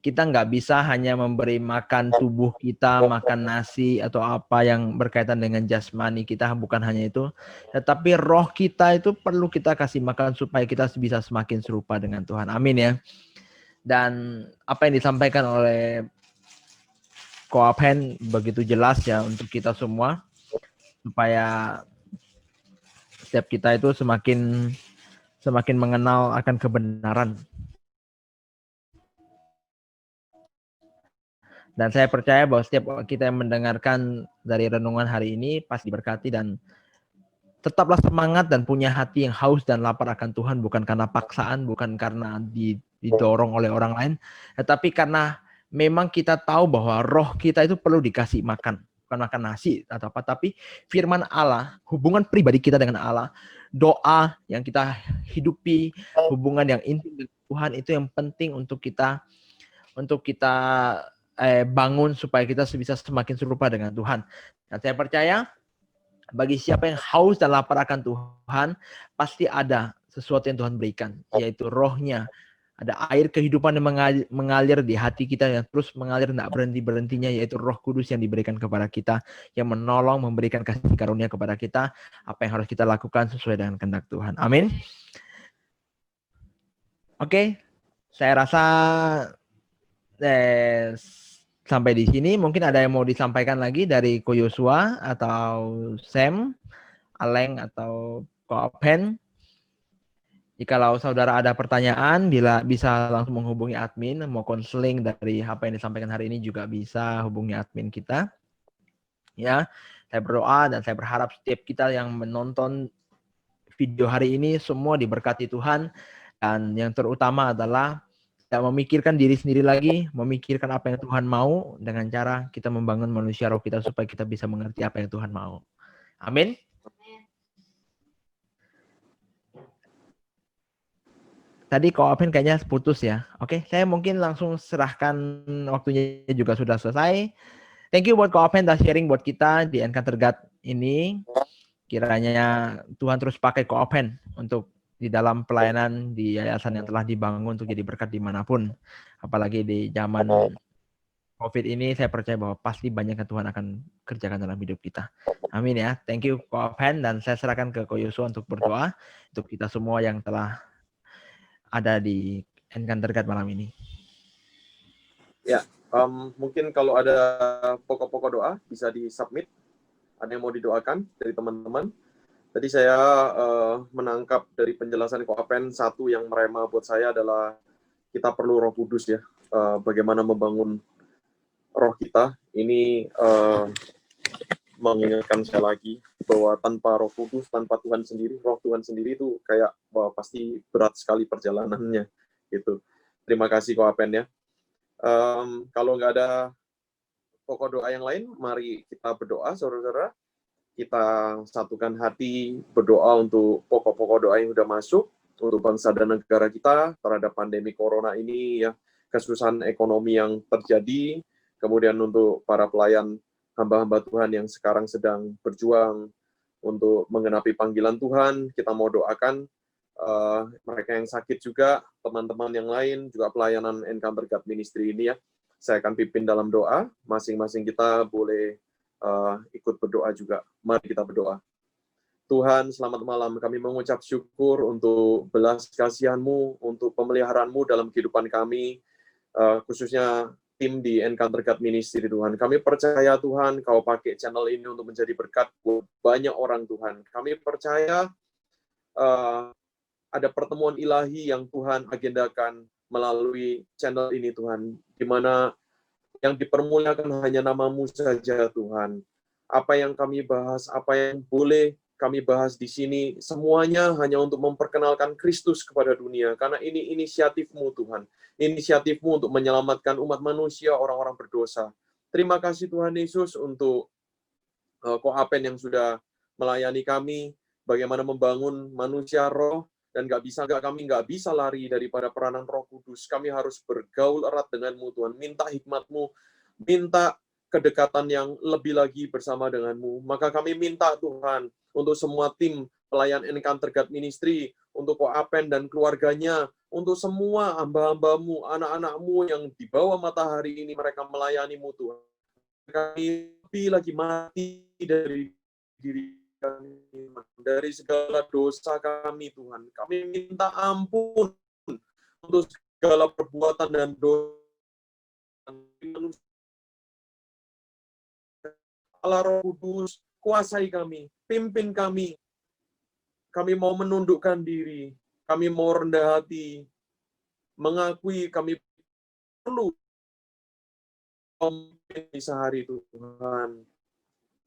kita nggak bisa hanya memberi makan tubuh kita, makan nasi atau apa yang berkaitan dengan jasmani kita, bukan hanya itu. Tetapi roh kita itu perlu kita kasih makan supaya kita bisa semakin serupa dengan Tuhan. Amin ya. Dan apa yang disampaikan oleh Ko Apen begitu jelas ya untuk kita semua. Supaya setiap kita itu semakin mengenal akan kebenaran. Dan saya percaya bahwa setiap kita yang mendengarkan dari renungan hari ini pasti diberkati dan tetaplah semangat dan punya hati yang haus dan lapar akan Tuhan, bukan karena paksaan, bukan karena didorong oleh orang lain, tetapi karena memang kita tahu bahwa roh kita itu perlu dikasih makan, bukan makan nasi atau apa, tapi firman Allah, hubungan pribadi kita dengan Allah, doa yang kita hidupi, hubungan yang intim dengan Tuhan itu yang penting untuk kita bangun supaya kita bisa semakin serupa dengan Tuhan. Dan saya percaya bagi siapa yang haus dan lapar akan Tuhan, pasti ada sesuatu yang Tuhan berikan, yaitu rohnya. Ada air kehidupan yang mengalir di hati kita, yang terus mengalir tidak berhenti-berhentinya, yaitu Roh Kudus yang diberikan kepada kita, yang menolong, memberikan kasih karunia kepada kita, apa yang harus kita lakukan sesuai dengan kehendak Tuhan. Amin. Oke, saya rasa sampai di sini. Mungkin ada yang mau disampaikan lagi dari Ko Yosua atau Sam, Aleng atau Ko Open. Jikalau saudara ada pertanyaan, bisa langsung menghubungi admin, mau konseling dari apa yang disampaikan hari ini juga bisa hubungi admin kita. Ya, saya berdoa dan saya berharap setiap kita yang menonton video hari ini semua diberkati Tuhan, dan yang terutama adalah tidak memikirkan diri sendiri lagi, memikirkan apa yang Tuhan mau dengan cara kita membangun manusia roh kita supaya kita bisa mengerti apa yang Tuhan mau. Amin. Tadi Ko Open kayaknya putus ya. Oke, saya mungkin langsung serahkan, waktunya juga sudah selesai. Thank you buat Ko Open dan sharing buat kita di Encounter God ini. Kiranya Tuhan terus pakai Ko Open untuk di dalam pelayanan di yayasan yang telah dibangun untuk jadi berkat dimanapun. Apalagi di zaman COVID ini, saya percaya bahwa pasti banyak yang Tuhan akan kerjakan dalam hidup kita. Amin ya. Thank you Ko Open, dan saya serahkan ke Ko Yosua untuk berdoa untuk kita semua yang telah ada di Encounter God malam ini. Ya, mungkin kalau ada pokok-pokok doa bisa di-submit. Ada yang mau didoakan dari teman-teman? Tadi saya menangkap dari penjelasan Ko Apen, satu yang merema buat saya adalah kita perlu Roh Kudus ya. Bagaimana membangun roh kita. Ini mengingatkan saya lagi bahwa tanpa Roh Kudus, tanpa Tuhan sendiri, Roh Tuhan sendiri itu kayak pasti berat sekali perjalanannya gitu. Terima kasih Ko Apen ya. Kalau nggak ada pokok doa yang lain, mari kita berdoa saudara-saudara. Kita satukan hati berdoa untuk pokok-pokok doa yang sudah masuk untuk bangsa dan negara kita terhadap pandemi corona ini ya, kesusahan ekonomi yang terjadi, kemudian untuk para pelayan hamba-hamba Tuhan yang sekarang sedang berjuang untuk menggenapi panggilan Tuhan. Kita mau doakan mereka yang sakit juga, teman-teman yang lain, juga pelayanan Encounter God Ministry ini ya. Saya akan pimpin dalam doa, masing-masing kita boleh ikut berdoa juga. Mari kita berdoa. Tuhan, selamat malam. Kami mengucap syukur untuk belas kasihan-Mu, untuk pemeliharaan-Mu dalam kehidupan kami, khususnya tim di Encounter God Ministry, Tuhan. Kami percaya, Tuhan, Kau pakai channel ini untuk menjadi berkat buat banyak orang, Tuhan. Kami percaya ada pertemuan ilahi yang Tuhan agendakan melalui channel ini, Tuhan, di mana yang dipermuliakan hanya nama-Mu saja, Tuhan. Apa yang kami bahas, apa yang boleh kami bahas di sini, semuanya hanya untuk memperkenalkan Kristus kepada dunia, karena ini inisiatif-Mu, Tuhan. Inisiatif-Mu untuk menyelamatkan umat manusia, orang-orang berdosa. Terima kasih Tuhan Yesus untuk Ko Apen yang sudah melayani kami, bagaimana membangun manusia roh, dan kami nggak bisa lari daripada peranan Roh Kudus. Kami harus bergaul erat dengan-Mu, Tuhan. Minta hikmat-Mu, minta kedekatan yang lebih lagi bersama dengan-Mu. Maka kami minta Tuhan, untuk semua tim pelayan Encounter God Ministry, untuk Ko Apen dan keluarganya, untuk semua hamba-hamba-Mu, anak-anak-Mu yang di bawah matahari ini, mereka melayani-Mu, Tuhan. Kami lebih lagi mati dari diri kami, dari segala dosa kami, Tuhan. Kami minta ampun untuk segala perbuatan dan dosa. Allah Roh Kudus, kuasai kami, pimpin kami. Kami mau menundukkan diri, kami mau rendah hati, mengakui kami perlu di sehari Tuhan,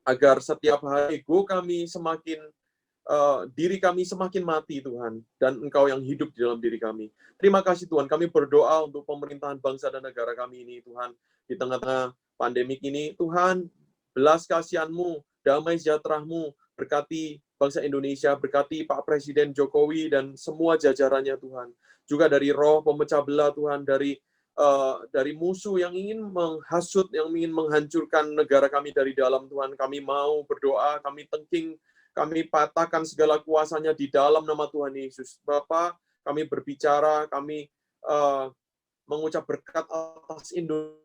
agar setiap hari ego kami semakin, diri kami semakin mati Tuhan, dan Engkau yang hidup di dalam diri kami. Terima kasih Tuhan, kami berdoa untuk pemerintahan bangsa dan negara kami ini Tuhan, di tengah-tengah pandemik ini, Tuhan, belas kasihan-Mu, damai sejahtera-Mu, berkati bangsa Indonesia, berkati Pak Presiden Jokowi dan semua jajarannya Tuhan. Juga dari roh pemecah belah Tuhan, dari musuh yang ingin menghasut, yang ingin menghancurkan negara kami dari dalam Tuhan. Kami mau berdoa, kami tengking kami patahkan segala kuasanya di dalam nama Tuhan Yesus. Bapa, kami berbicara, kami mengucap berkat atas Indonesia,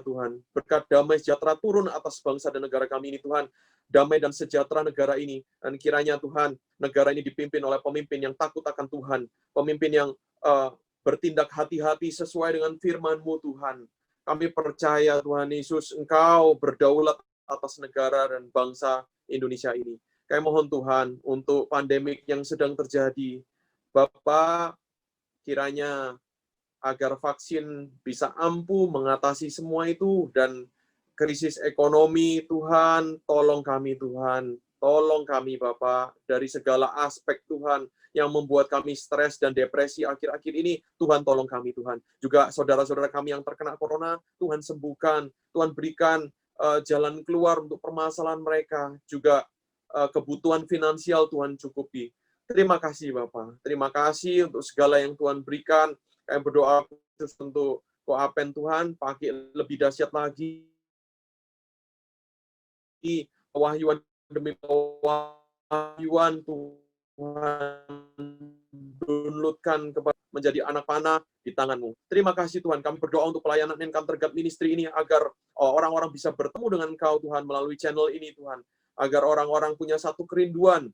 Tuhan. Berkat damai sejahtera turun atas bangsa dan negara kami ini, Tuhan. Damai dan sejahtera negara ini. Dan kiranya, Tuhan, negara ini dipimpin oleh pemimpin yang takut akan Tuhan. Pemimpin yang bertindak hati-hati sesuai dengan firman-Mu, Tuhan. Kami percaya, Tuhan Yesus, Engkau berdaulat atas negara dan bangsa Indonesia ini. Kami mohon, Tuhan, untuk pandemik yang sedang terjadi. Bapa, kiranya agar vaksin bisa ampuh mengatasi semua itu, dan krisis ekonomi, Tuhan, tolong kami, Tuhan. Tolong kami, Bapak, dari segala aspek, Tuhan, yang membuat kami stres dan depresi akhir-akhir ini. Tuhan, tolong kami, Tuhan. Juga saudara-saudara kami yang terkena corona, Tuhan sembuhkan. Tuhan berikan jalan keluar untuk permasalahan mereka. Juga kebutuhan finansial, Tuhan cukupi. Terima kasih, Bapak. Terima kasih untuk segala yang Tuhan berikan. Kami berdoa khusus untuk Koapen, Tuhan, pakai lebih dahsyat lagi. Pewahyuan demi pewahyuan, Tuhan, downloadkan kepada menjadi anak panah di tangan-Mu. Terima kasih, Tuhan. Kami berdoa untuk pelayanan Encounter God Ministry ini, agar orang-orang bisa bertemu dengan Engkau, Tuhan, melalui channel ini, Tuhan. Agar orang-orang punya satu kerinduan,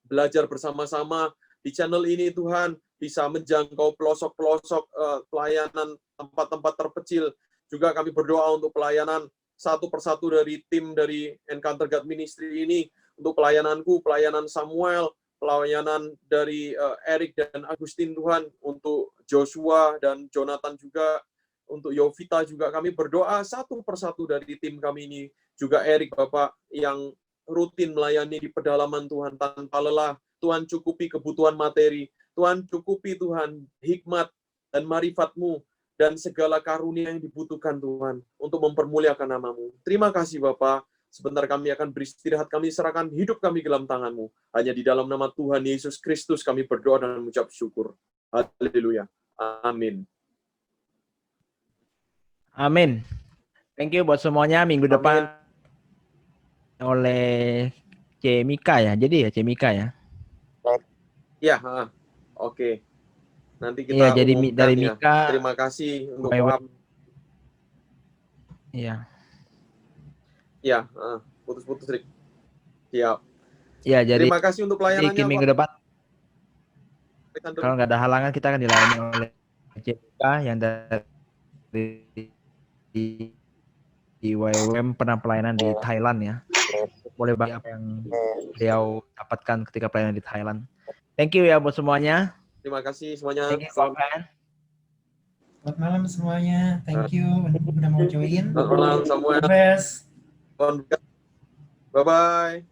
belajar bersama-sama di channel ini, Tuhan, bisa menjangkau pelosok-pelosok pelayanan tempat-tempat terpencil. Juga kami berdoa untuk pelayanan satu persatu dari tim dari Encounter God Ministry ini, untuk pelayananku, pelayanan Samuel, pelayanan dari Eric dan Agustin, Tuhan, untuk Joshua dan Jonathan juga, untuk Yovita juga kami berdoa satu persatu dari tim kami ini. Juga Eric, Bapak, yang rutin melayani di pedalaman, Tuhan, tanpa lelah. Tuhan, cukupi kebutuhan materi. Tuhan, cukupi, Tuhan, hikmat dan marifat-Mu dan segala karunia yang dibutuhkan, Tuhan, untuk mempermuliakan nama-Mu. Terima kasih, Bapak. Sebentar kami akan beristirahat, kami serahkan hidup kami ke dalam tangan-Mu. Hanya di dalam nama Tuhan Yesus Kristus kami berdoa dan mengucap syukur. Haleluya. Amin. Amin. Thank you buat semuanya. Minggu depan oleh C. Mika ya. Jadi ya C. Mika ya. Ya, oke. Nanti kita Iya, jadi umumkan dari ya. Mika. Terima kasih untuk Iya. Ya, putus-putus, Rick. Siap. Iya, jadi terima kasih untuk pelayanannya, minggu Pak. depan. Kalau nggak ada halangan, kita akan dilayani oleh C. Mika yang dari IWM, pernah pelayanan di Thailand ya. Boleh bagi apa yang beliau dapatkan ketika pelayanan di Thailand. Thank you ya buat semuanya. Terima kasih semuanya. Thank you, Koapen. Selamat malam semuanya. Thank you udah mau join. Selamat malam semuanya. Best. Bye-bye.